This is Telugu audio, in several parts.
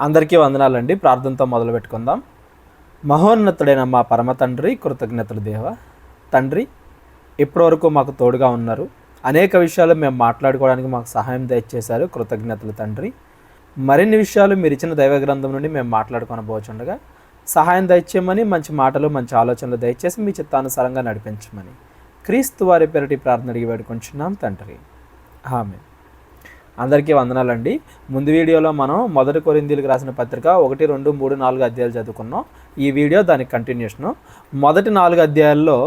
అందరికీ వందనాలండి. ప్రార్థనతో మొదలు పెట్టుకుందాం. మహోన్నతుడైన మా పరమ తండ్రి, కృతజ్ఞతలు దేవ తండ్రి, ఇప్పటివరకు మాకు తోడుగా ఉన్నారు. అనేక విషయాలు మేము మాట్లాడుకోవడానికి మాకు సహాయం దయచేశారు. కృతజ్ఞతలు తండ్రి. మరిన్ని విషయాలు మీరు ఇచ్చిన దైవ గ్రంథం నుండి మేము మాట్లాడుకొనబోచుండగా సహాయం దయచేయమని, మంచి మాటలు మంచి ఆలోచనలు దయచేసి మీ చిత్తానుసారంగా నడిపించమని క్రీస్తు వారి పేరటి ప్రార్థన అడిగి వేడుకుంటున్నాం తండ్రి. ఆమేన్. అందరికీ వందనాలండి. ముందు వీడియోలో మనం మొదటి కొరింథీయులకు రాసిన పత్రిక 1, 2, 3, 4 అధ్యాయాలు చదువుకున్నాం. ఈ వీడియో దానికి కంటిన్యూషను. మొదటి 4 అధ్యాయాల్లో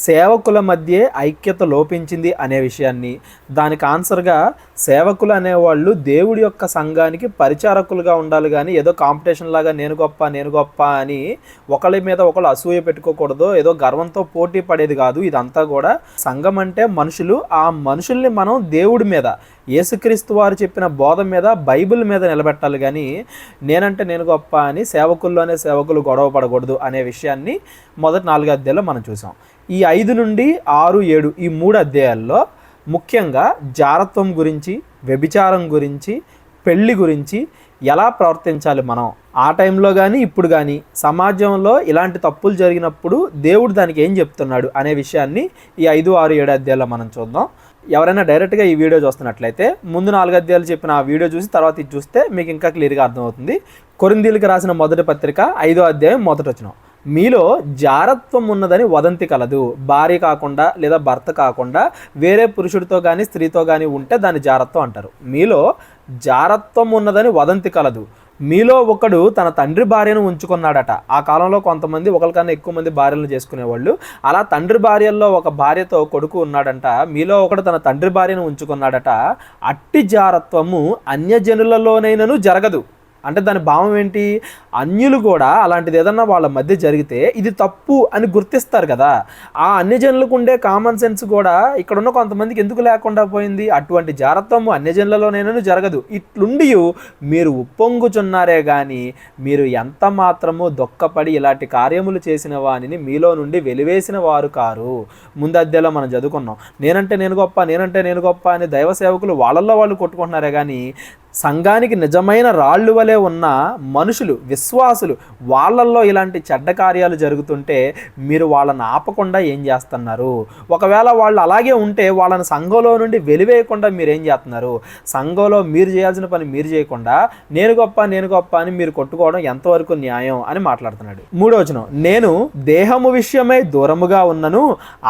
సేవకుల మధ్య ఐక్యత లోపించింది అనే విషయాన్ని, దానికి ఆన్సర్గా సేవకులు అనేవాళ్ళు దేవుడి యొక్క సంఘానికి పరిచారకులుగా ఉండాలి, కానీ ఏదో కాంపిటీషన్ లాగా నేను గొప్ప అని ఒకళ్ళ మీద ఒకళ్ళు అసూయ పెట్టుకోకూడదు, ఏదో గర్వంతో పోటీ పడేది కాదు. ఇదంతా కూడా సంఘం అంటే మనుషులు, ఆ మనుషుల్ని మనం దేవుడి మీద, యేసుక్రీస్తు వారు చెప్పిన బోధ మీద, బైబిల్ మీద నిలబెట్టాలి, కానీ నేనంటే నేను గొప్ప అని సేవకుల్లోనే సేవకులు గొడవ పడకూడదు అనే విషయాన్ని మొదటి 4 అధ్యాయాల్లో మనం చూసాం. ఈ 5 నుండి 6, 7 ఈ 3 అధ్యాయాల్లో ముఖ్యంగా జారత్వం గురించి, వ్యభిచారం గురించి, పెళ్లి గురించి, ఎలా ప్రవర్తించాలి మనం ఆ టైంలో కానీ ఇప్పుడు కానీ సమాజంలో ఇలాంటి తప్పులు జరిగినప్పుడు దేవుడు దానికి ఏం చెప్తున్నాడు అనే విషయాన్ని ఈ 5, 6, 7 అధ్యాయాల్లో మనం చూద్దాం. ఎవరైనా డైరెక్ట్గా ఈ వీడియో చూస్తున్నట్లయితే ముందు 4 అధ్యాయాలు చెప్పిన ఆ వీడియో చూసి తర్వాత ఇది చూస్తే మీకు ఇంకా క్లియర్గా అర్థమవుతుంది. కొరింథీయులకు రాసిన మొదటి పత్రిక 5వ అధ్యాయం 1వ వచనం. మీలో జారత్వం ఉన్నదని వదంతి కలదు. భార్య కాకుండా లేదా భర్త కాకుండా వేరే పురుషుడితో కానీ స్త్రీతో కానీ ఉంటే దాన్ని జారత్వం అంటారు. మీలో జారత్వం ఉన్నదని వదంతి కలదు. మీలో ఒకడు తన తండ్రి భార్యను ఉంచుకున్నాడట. ఆ కాలంలో కొంతమంది ఒకరికన్నా ఎక్కువ మంది భార్యలను చేసుకునేవాళ్ళు. అలా తండ్రి భార్యల్లో ఒక భార్యతో కొడుకు ఉన్నాడంట. మీలో ఒకడు తన తండ్రి భార్యను ఉంచుకున్నాడట. అట్టి జారత్వము అన్యజనులలోనైనను జరగదు. అంటే దాని భావం ఏంటి? అన్యులు కూడా అలాంటిది ఏదన్నా వాళ్ళ మధ్య జరిగితే ఇది తప్పు అని గుర్తిస్తారు కదా. ఆ అన్యజనులకు ఉండే కామన్ సెన్స్ కూడా ఇక్కడున్న కొంతమందికి ఎందుకు లేకుండా పోయింది? అటువంటి జారత్వము అన్యజనులలోనైనా జరగదు. ఇట్లుండి మీరు ఉప్పొంగుచున్నారే కానీ మీరు ఎంత మాత్రము దొక్కపడి ఇలాంటి కార్యములు చేసిన వానిని మీలో నుండి వెలివేసిన వారు కారు. ముందు అధ్యాయంలో మనం చదువుకున్నాం, నేనంటే నేను గొప్ప అని దైవ సేవకులు వాళ్ళల్లో వాళ్ళు కొట్టుకుంటున్నారే కానీ సంఘానికి నిజమైన రాళ్ళు వలె ఉన్న మనుషులు, విశ్వాసులు, వాళ్ళల్లో ఇలాంటి చెడ్డ కార్యాలు జరుగుతుంటే మీరు వాళ్ళని ఆపకుండా ఏం చేస్తున్నారు? ఒకవేళ వాళ్ళు అలాగే ఉంటే వాళ్ళని సంఘంలో నుండి వెలివేయకుండా మీరు ఏం చేస్తున్నారు? సంఘంలో మీరు చేయాల్సిన పని మీరు చేయకుండా నేను గొప్ప అని మీరు కొట్టుకోవడం ఎంతవరకు న్యాయం అని మాట్లాడుతున్నాడు. 3వ వచనం, నేను దేహము విషయమై దూరముగా ఉన్నను,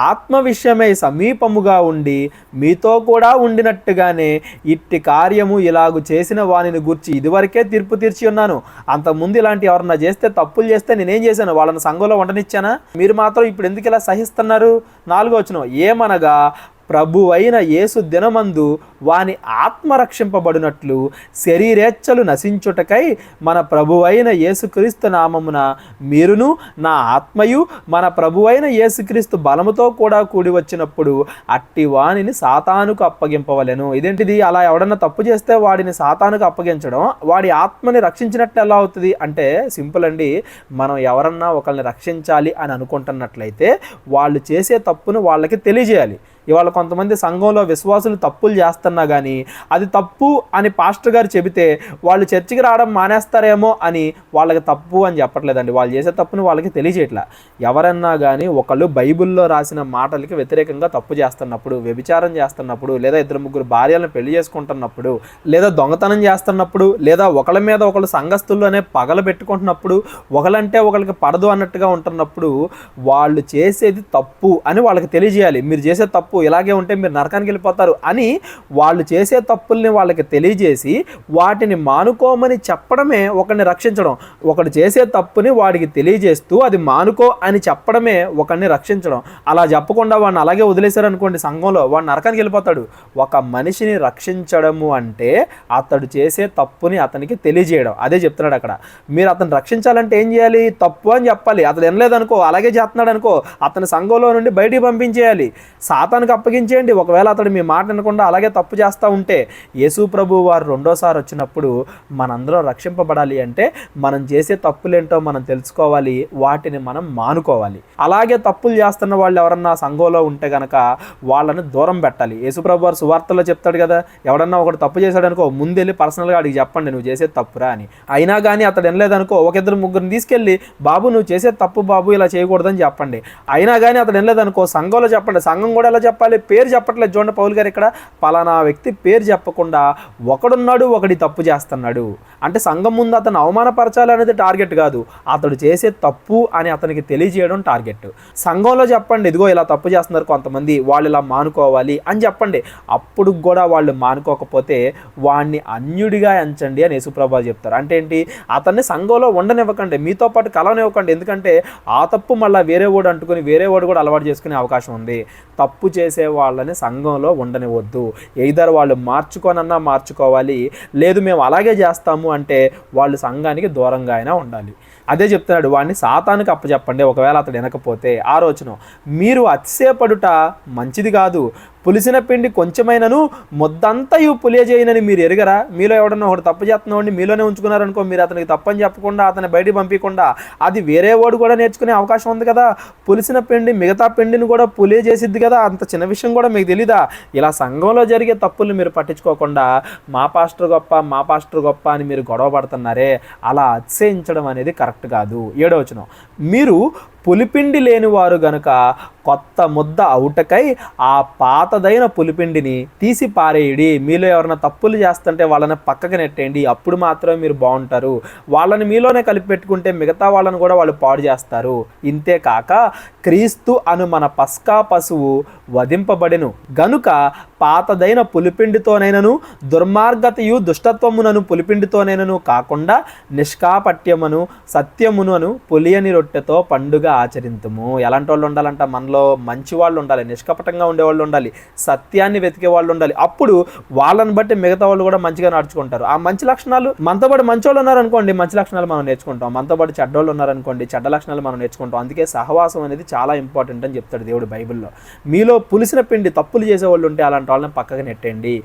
ఆత్మ విషయమై సమీపముగా ఉండి మీతో కూడా ఉండినట్టుగానే ఇట్టి కార్యము ఇలాగు చేసిన వానిని గూర్చి ఇదివరకే తీర్పు తీర్చి ఉన్నాను. అంతకుముందు ఇలాంటి ఎవరన్నా చేస్తే, తప్పులు చేస్తే నేనేం చేశాను? వాళ్ళని సంఘంలో ఉండనిచ్చానా? మీరు మాత్రం ఇప్పుడు ఎందుకు ఇలా సహిస్తున్నారు? 4వ వచనం, ఏమనగా ప్రభువైన యేసు దినమందు వాని ఆత్మ రక్షింపబడినట్లు శరీరేచ్ఛలు నశించుటకై మన ప్రభువైన యేసుక్రీస్తు నామమున మీరును నా ఆత్మయు మన ప్రభువైన యేసుక్రీస్తు బలముతో కూడా కూడి వచ్చినప్పుడు అట్టి వానిని సాతానుకు అప్పగింపవలెను. ఇదేంటిది? అలా ఎవడన్నా తప్పు చేస్తే వాడిని సాతానుకు అప్పగించడం వాడి ఆత్మని రక్షించినట్టు ఎలా అవుతుంది అంటే సింపుల్ అండి. మనం ఎవరన్నా ఒకరిని రక్షించాలి అని అనుకుంటున్నట్లయితే వాళ్ళు చేసే తప్పును వాళ్ళకి తెలియజేయాలి. ఇవాళ కొంతమంది సంఘంలో విశ్వాసులు తప్పులు చేస్తున్నా కానీ అది తప్పు అని పాస్టర్ గారు చెబితే వాళ్ళు చర్చికి రావడం మానేస్తారేమో అని వాళ్ళకి తప్పు అని చెప్పట్లేదండి. వాళ్ళు చేసే తప్పును వాళ్ళకి తెలియజేయట్లా. ఎవరన్నా కానీ ఒకళ్ళు బైబిల్లో రాసిన మాటలకి వ్యతిరేకంగా తప్పు చేస్తున్నప్పుడు, వ్యభిచారం చేస్తున్నప్పుడు, లేదా 2-3 భార్యలను పెళ్లి చేసుకుంటున్నప్పుడు, లేదా దొంగతనం చేస్తున్నప్పుడు, లేదా ఒకళ్ళ మీద ఒకళ్ళు సంఘస్థుల్లోనే పగలు పెట్టుకుంటున్నప్పుడు, ఒకళ్ళంటే ఒకళ్ళకి పడదు అన్నట్టుగా ఉంటున్నప్పుడు వాళ్ళు చేసేది తప్పు అని వాళ్ళకి తెలియజేయాలి. మీరు చేసే తప్పు ఇలాగే ఉంటే మీరు నరకానికి వెళ్ళిపోతారు అని వాళ్ళు చేసే తప్పుల్ని వాళ్ళకి తెలియజేసి వాటిని మానుకోమని చెప్పడమే ఒకరిని రక్షించడం. ఒకడు చేసే తప్పుని వాడికి తెలియజేస్తూ అది మానుకో అని చెప్పడమే ఒకరిని రక్షించడం. అలా చెప్పకుండా వాడిని అలాగే వదిలేశారనుకోండి సంఘంలో, వాడు నరకానికి వెళ్ళిపోతాడు. ఒక మనిషిని రక్షించడము అంటే అతడు చేసే తప్పుని అతనికి తెలియజేయడం. అదే చెప్తున్నాడు అక్కడ. మీరు అతను రక్షించాలంటే ఏం చేయాలి? తప్పు అని చెప్పాలి. అతను వినలేదనుకో, అలాగే చేస్తున్నాడు అనుకో, అతని సంఘంలో నుండి బయటికి పంపించేయాలి. సాతాను సాతానుకి అప్పగించేయండి. ఒకవేళ అతడు మీ మాట వినకుండా అలాగే తప్పు చేస్తూ ఉంటే, యేసు ప్రభు వారు రెండోసారి వచ్చినప్పుడు మనందరం రక్షింపబడాలి అంటే మనం చేసే తప్పులేంటో మనం తెలుసుకోవాలి, వాటిని మనం మానుకోవాలి. అలాగే తప్పులు చేస్తున్న వాళ్ళు ఎవరన్నా సంఘంలో ఉంటే గనక వాళ్ళని దూరం పెట్టాలి. యేసు ప్రభు వారు సువార్తలో చెప్తాడు కదా, ఎవడన్నా ఒకటి తప్పు చేశాడు అనుకో, ముందెళ్ళి పర్సనల్గా అడిగి చెప్పండి నువ్వు చేసేది తప్పురా అని. అయినా కానీ అతడు వినలేదనుకో, ఒక ఇద్దరు ముగ్గురిని తీసుకెళ్ళి బాబు నువ్వు చేసేది తప్పు బాబు, ఇలా చేయకూడదని చెప్పండి. అయినా కానీ అతడు వినలేదనుకో, సంఘంలో చెప్పండి. సంఘం కూడా ఎలా చెప్పాలి? పేరు చెప్పట్లేదు చూడండి పౌలు గారు ఇక్కడ, పలానా వ్యక్తి పేరు చెప్పకుండా ఒకడున్నాడు, ఒకటి తప్పు చేస్తున్నాడు అంటే సంఘం ముందు అతను అవమానపరచాలి అనేది టార్గెట్ కాదు, అతడు చేసే తప్పు అని అతనికి తెలియజేయడం టార్గెట్. సంఘంలో చెప్పండి, ఇదిగో ఇలా తప్పు చేస్తున్నారు కొంతమంది, వాళ్ళు ఇలా మానుకోవాలి అని చెప్పండి. అప్పుడు కూడా వాళ్ళు మానుకోకపోతే వాడిని అన్యుడిగా ఎంచండి అని యేసుప్రభువు చెప్తారు. అంటే ఏంటి? అతన్ని సంఘంలో ఉండనివ్వకండి, మీతో పాటు కలవనివ్వకండి. ఎందుకంటే ఆ తప్పు మళ్ళీ వేరే వాడు అంటుకుని వేరే వాడు కూడా అలవాటు చేసుకునే అవకాశం ఉంది. తప్పు చేసే వాళ్ళని సంఘంలో ఉండనివ్వద్దు. ఎయిదర్ వాళ్ళు మార్చుకోనన్నా మార్చుకోవాలి, లేదు మేము అలాగే చేస్తాము అంటే వాళ్ళు సంఘానికి దూరంగా అయినా ఉండాలి. అదే చెప్తున్నాడు, వాడిని సాతానుకి అప్పచెప్పండి ఒకవేళ అతడు వినకపోతే. ఆలోచన, మీరు అతిశయపడుట మంచిది కాదు, పులిసిన పిండి కొంచెమైనను ముద్దంతయు పులియజేయనని మీరు ఎరుగరా? మీలో ఎవడన్నా ఒకటి తప్పు చేస్తున్నాడు మీలోనే ఉంచుకున్నారనుకో, మీరు అతనికి తప్పని చెప్పకుండా అతని బయటికి పంపించకుండా అది వేరే వాడు కూడా నేర్చుకునే అవకాశం ఉంది కదా. పులిసిన పిండి మిగతా పిండిని కూడా పులియ చేసిద్ది కదా, అంత చిన్న విషయం కూడా మీకు తెలీదా? ఇలా సంఘంలో జరిగే తప్పులు మీరు పట్టించుకోకుండా మా పాస్టర్ గొప్ప అని మీరు గొడవ పడుతున్నారే, అలా అతిశయించడం అనేది కరెక్ట్ కాదు. 7వ వచనం, మీరు పులిపిండి లేనివారు గనుక కొత్త ముద్ద అవుటకై ఆ పాతదైన పులిపిండిని తీసి పారేయడి. మీలో ఎవరైనా తప్పులు చేస్తుంటే వాళ్ళని పక్కకి నెట్టేయండి, అప్పుడు మాత్రమే మీరు బాగుంటారు. వాళ్ళని మీలోనే కలిపి పెట్టుకుంటే మిగతా వాళ్ళని కూడా వాళ్ళు పాడు చేస్తారు. ఇంతేకాక క్రీస్తు అను మన పస్కా పశువు వధింపబడెను గనుక పాతదైన పులిపిండితోనైనను దుర్మార్గతయు దుష్టత్వమునను పులిపిండితోనైనను కాకుండా నిష్కాపట్యమును సత్యమును పులియని రొట్టెతో పండుగ ఆచరింతుము. ఎలాంటి వాళ్ళు ఉండాలంట? మనలో మంచి వాళ్ళు ఉండాలి, నిష్కపటంగా ఉండేవాళ్ళు ఉండాలి, సత్యాన్ని వెతికే వాళ్ళు ఉండాలి. అప్పుడు వాళ్ళని బట్టి మిగతా వాళ్ళు కూడా మంచిగా నడుచుకుంటారు. ఆ మంచి లక్షణాలు మనతో పాటు మంచి వాళ్ళు ఉన్నారనుకోండి, మంచి లక్షణాలు మనం నేర్చుకుంటాం. మనతో పాటు చెడ్డోళ్ళు ఉన్నారనుకోండి, చెడ్డ లక్షణాలు మనం నేర్చుకుంటాం. అందుకే సహవాసం అనేది చాలా ఇంపార్టెంట్ అని చెప్తాడు దేవుడు బైబిల్లో. మీలో పులిసిన పిండి తప్పులు చేసేవాళ్ళు ఉంటే అలాంటి వాళ్ళని పక్కకు నెట్టండి.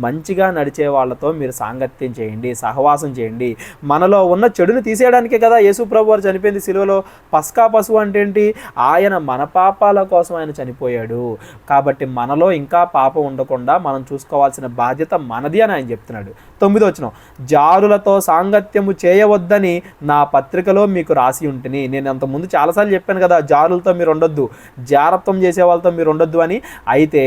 మంచిగా నడిచే వాళ్ళతో మీరు సాంగత్యం చేయండి, సహవాసం చేయండి. మనలో ఉన్న చెడుని తీసేయడానికే కదా యేసు ప్రభు వారు చనిపోయింది సిలువలో. పస్కా పశువు అంటే ఏంటి? ఆయన మన పాపాల కోసం ఆయన చనిపోయాడు. కాబట్టి మనలో ఇంకా పాపం ఉండకుండా మనం చూసుకోవాల్సిన బాధ్యత మనది అని ఆయన చెప్తున్నాడు. 9వ వచనం, జారులతో సాంగత్యము చేయవద్దని నా పత్రికలో మీకు రాసి ఉంటిని. నేను అంతకుముందు చాలాసార్లు చెప్పాను కదా, జారులతో మీరు ఉండొద్దు, జారత్వం చేసే వాళ్ళతో మీరు ఉండొద్దు అని. అయితే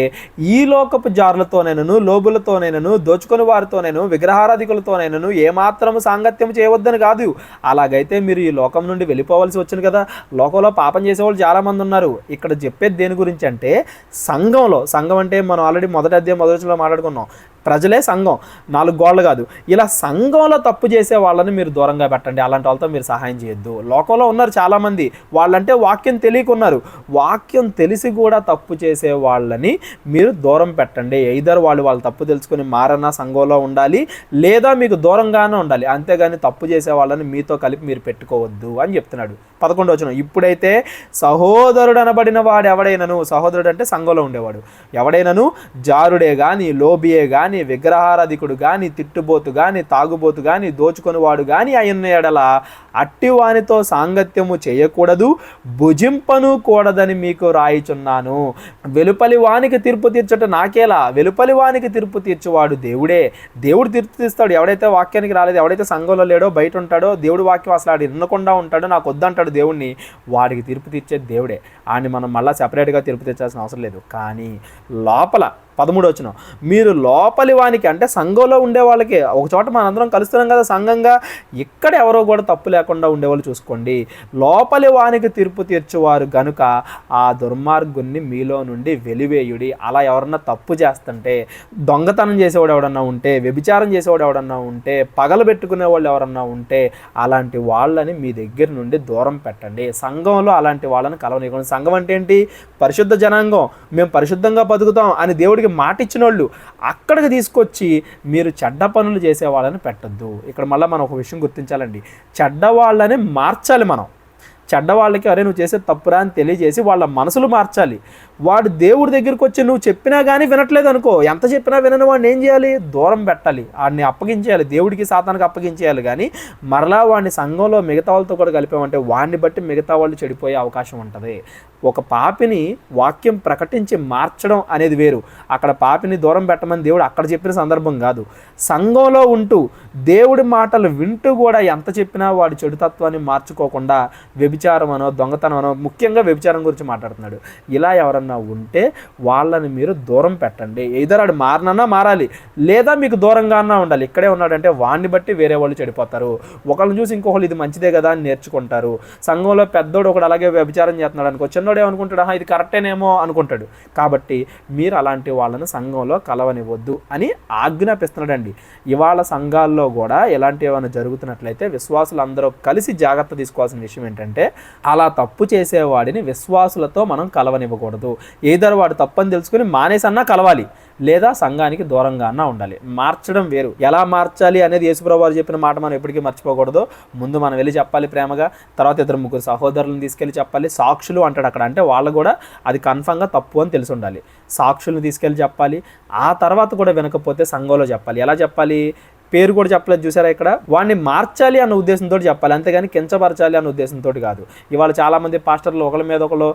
ఈ లోకపు జారులతోనైనను లోబులతోనైనను దోచుకొని వారితోనైనా విగ్రహారాధికులతోనైనను ఏమాత్రము సాంగత్యం చేయవద్దని కాదు. అలాగైతే మీరు ఈ లోకం నుండి వెళ్ళిపోవాల్సి వచ్చింది కదా. లోకంలో పాపం చేసేవాళ్ళు చాలామంది ఉన్నారు. ఇక్కడ చెప్పేది దేని గురించి అంటే సంఘం అంటే మనం ఆల్రెడీ మొదటి వచనంలో మాట్లాడుకున్నాం, ప్రజలే సంఘం, 4 గోడలు కాదు. ఇలా సంఘంలో తప్పు చేసే వాళ్ళని మీరు దూరంగా పెట్టండి, అలాంటి వాళ్ళతో మీరు సహాయం చేయొద్దు. లోకంలో ఉన్నారు చాలామంది, వాళ్ళంటే వాక్యం తెలియకున్నారు, వాక్యం తెలిసి కూడా తప్పు చేసే వాళ్ళని మీరు దూరం పెట్టండి. ఎయిదర్ వాళ్ళ తప్పు తెలుసుకుని మారన్నా సంఘంలో ఉండాలి, లేదా మీకు దూరంగానే ఉండాలి. అంతేగాని తప్పు చేసే వాళ్ళని మీతో కలిపి మీరు పెట్టుకోవద్దు అని చెప్తున్నాడు. 11వ వచనం, ఇప్పుడైతే సహోదరుడు అనబడిన వాడు ఎవడైనను, సహోదరుడు అంటే సంఘంలో ఉండేవాడు, ఎవడైనను జారుడే కానీ లోబియే కానీ విగ్రహారాధికుడు కానీ తిట్టుబోతు కానీ తాగుబోతు కానీ దోచుకొనివాడు కానీ అయిన ఎడల అట్టివానితో సాంగత్యము చేయకూడదు, భుజింపను కూడదని మీకు రాయిచున్నాను. వెలుపలి వానికి తీర్పు తీర్చట నాకేలా? వెలుపలి వానికి తీర్పు తీర్చువాడు దేవుడే. దేవుడు తీర్పు తీస్తాడు. ఎవడైతే వాక్యానికి రాలేదు, ఎవడైతే సంఘంలో లేడో, బయట ఉంటాడో, దేవుడు వాక్యం అసలు ఆడు వినకుండా ఉంటాడో, నాకు వద్దంటాడు దేవుడిని, వాడికి తీర్పు తీర్చేది దేవుడే. ఆడిని మనం మళ్ళీ సెపరేట్గా తీర్పు తీర్చాల్సిన అవసరం లేదు. కానీ లోపల 13వ వచనం, మీరు లోపలి వానికి అంటే సంఘంలో ఉండే వాళ్ళకి, ఒక చోట మనందరం కలుస్తున్నాం కదా సంఘంగా, ఇక్కడ ఎవరో కూడా తప్పు లేకుండా ఉండేవాళ్ళు చూసుకోండి. లోపలి వానికి తీర్పు తీర్చువారు గనుక ఆ దుర్మార్గుణ్ణి మీలో నుండి వెలివేయుడి. అలా ఎవరన్నా తప్పు చేస్తుంటే, దొంగతనం చేసేవాడు ఎవడన్నా ఉంటే, వ్యభిచారం చేసేవాడు ఎవడన్నా ఉంటే, పగలబెట్టుకునే వాళ్ళు ఎవరన్నా ఉంటే, అలాంటి వాళ్ళని మీ దగ్గర నుండి దూరం పెట్టండి. సంఘంలో అలాంటి వాళ్ళని కలవనీయకండి. సంఘం అంటే ఏంటి? పరిశుద్ధ జనాంగం, మేము పరిశుద్ధంగా బతుకుతాం అని దేవుడికి మాట ఇచ్చిన వాళ్ళు అక్కడికి తీసుకొచ్చి మీరు చెడ్డ పనులు చేసే వాళ్ళని పెట్టద్దు. ఇక్కడ మళ్ళీ మనం ఒక విషయం గుర్తించాలండి, చెడ్డ వాళ్ళని మార్చాలి మనం. చెడ్డవాళ్ళకి అరే నువ్వు చేసే తప్పురా అని తెలియజేసి వాళ్ళ మనసులు మార్చాలి. వాడు దేవుడి దగ్గరికి వచ్చి నువ్వు చెప్పినా కానీ వినట్లేదు అనుకో, ఎంత చెప్పినా వినని వాడిని ఏం చేయాలి? దూరం పెట్టాలి, వాడిని అప్పగించేయాలి, దేవుడికి సాతానికి అప్పగించేయాలి. కానీ మరలా వాడిని సంఘంలో మిగతా వాళ్ళతో కూడా కలిపామంటే వాడిని బట్టి మిగతా వాళ్ళు చెడిపోయే అవకాశం ఉంటుంది. ఒక పాపిని వాక్యం ప్రకటించి మార్చడం అనేది వేరు. అక్కడ పాపిని దూరం పెట్టమని దేవుడు అక్కడ చెప్పిన సందర్భం కాదు. సంఘంలో ఉంటూ దేవుడి మాటలు వింటూ కూడా ఎంత చెప్పినా వాడి చెడుతత్వాన్ని మార్చుకోకుండా వ్యభిచారం అనో దొంగతనం అనో, ముఖ్యంగా వ్యభిచారం గురించి మాట్లాడుతున్నాడు, ఇలా ఎవరన్నా ఉంటే వాళ్ళని మీరు దూరం పెట్టండి. ఏదర్ వాడు మారనన్నా మారాలి, లేదా మీకు దూరంగా అన్నా ఉండాలి. ఇక్కడే ఉన్నాడంటే వాడిని బట్టి వేరే వాళ్ళు చెడిపోతారు. ఒకళ్ళని చూసి ఇంకొకళ్ళు ఇది మంచిదే కదా అని నేర్చుకుంటారు. సంఘంలో పెద్దోడు ఒకడు అలాగే వ్యభిచారం చేస్తున్నాడు అనుకో, చిన్నోడు ఏమనుకుంటాడు, ఇది కరెక్టేనేమో అనుకుంటాడు. కాబట్టి మీరు అలాంటి వాళ్ళని సంఘంలో కలవనివ్వద్దు అని ఆజ్ఞాపిస్తున్నాడండి. ఇవాళ సంఘాల్లో కూడా ఎలాంటి ఏమైనా జరుగుతున్నట్లయితే విశ్వాసులు అందరూ కలిసి జాగ్రత్త తీసుకోవాల్సిన విషయం ఏంటంటే, అలా తప్పు చేసేవాడిని విశ్వాసులతో మనం కలవనివ్వకూడదు. ఏదర్ వాడు తప్పని తెలుసుకుని మానేసన్నా కలవాలి, లేదా సంఘానికి దూరంగా అన్నా ఉండాలి. మార్చడం వేరు. ఎలా మార్చాలి అనేది యేసుప్రభువు వారు చెప్పిన మాట మనం ఎప్పటికీ మర్చిపోకూడదు. ముందు మనం వెళ్ళి చెప్పాలి ప్రేమగా, తర్వాత 2-3 సహోదరులను తీసుకెళ్ళి చెప్పాలి. సాక్షులు అంటాడు అక్కడ, అంటే వాళ్ళు కూడా అది కన్ఫర్మ్గా తప్పు అని తెలిసి ఉండాలి. సాక్షులను తీసుకెళ్ళి చెప్పాలి. ఆ తర్వాత కూడా వినకపోతే సంఘంలో చెప్పాలి. ఎలా చెప్పాలి? పేరు కూడా చెప్పలేదు చూసారా ఇక్కడ. వాడిని మార్చాలి అన్న ఉద్దేశంతో చెప్పాలి, అంతేగాని కించపరచాలి అన్న ఉద్దేశంతో కాదు. ఇవాళ చాలామంది పాస్టర్లు ఒకళ్ళ మీద ఒకళ్ళు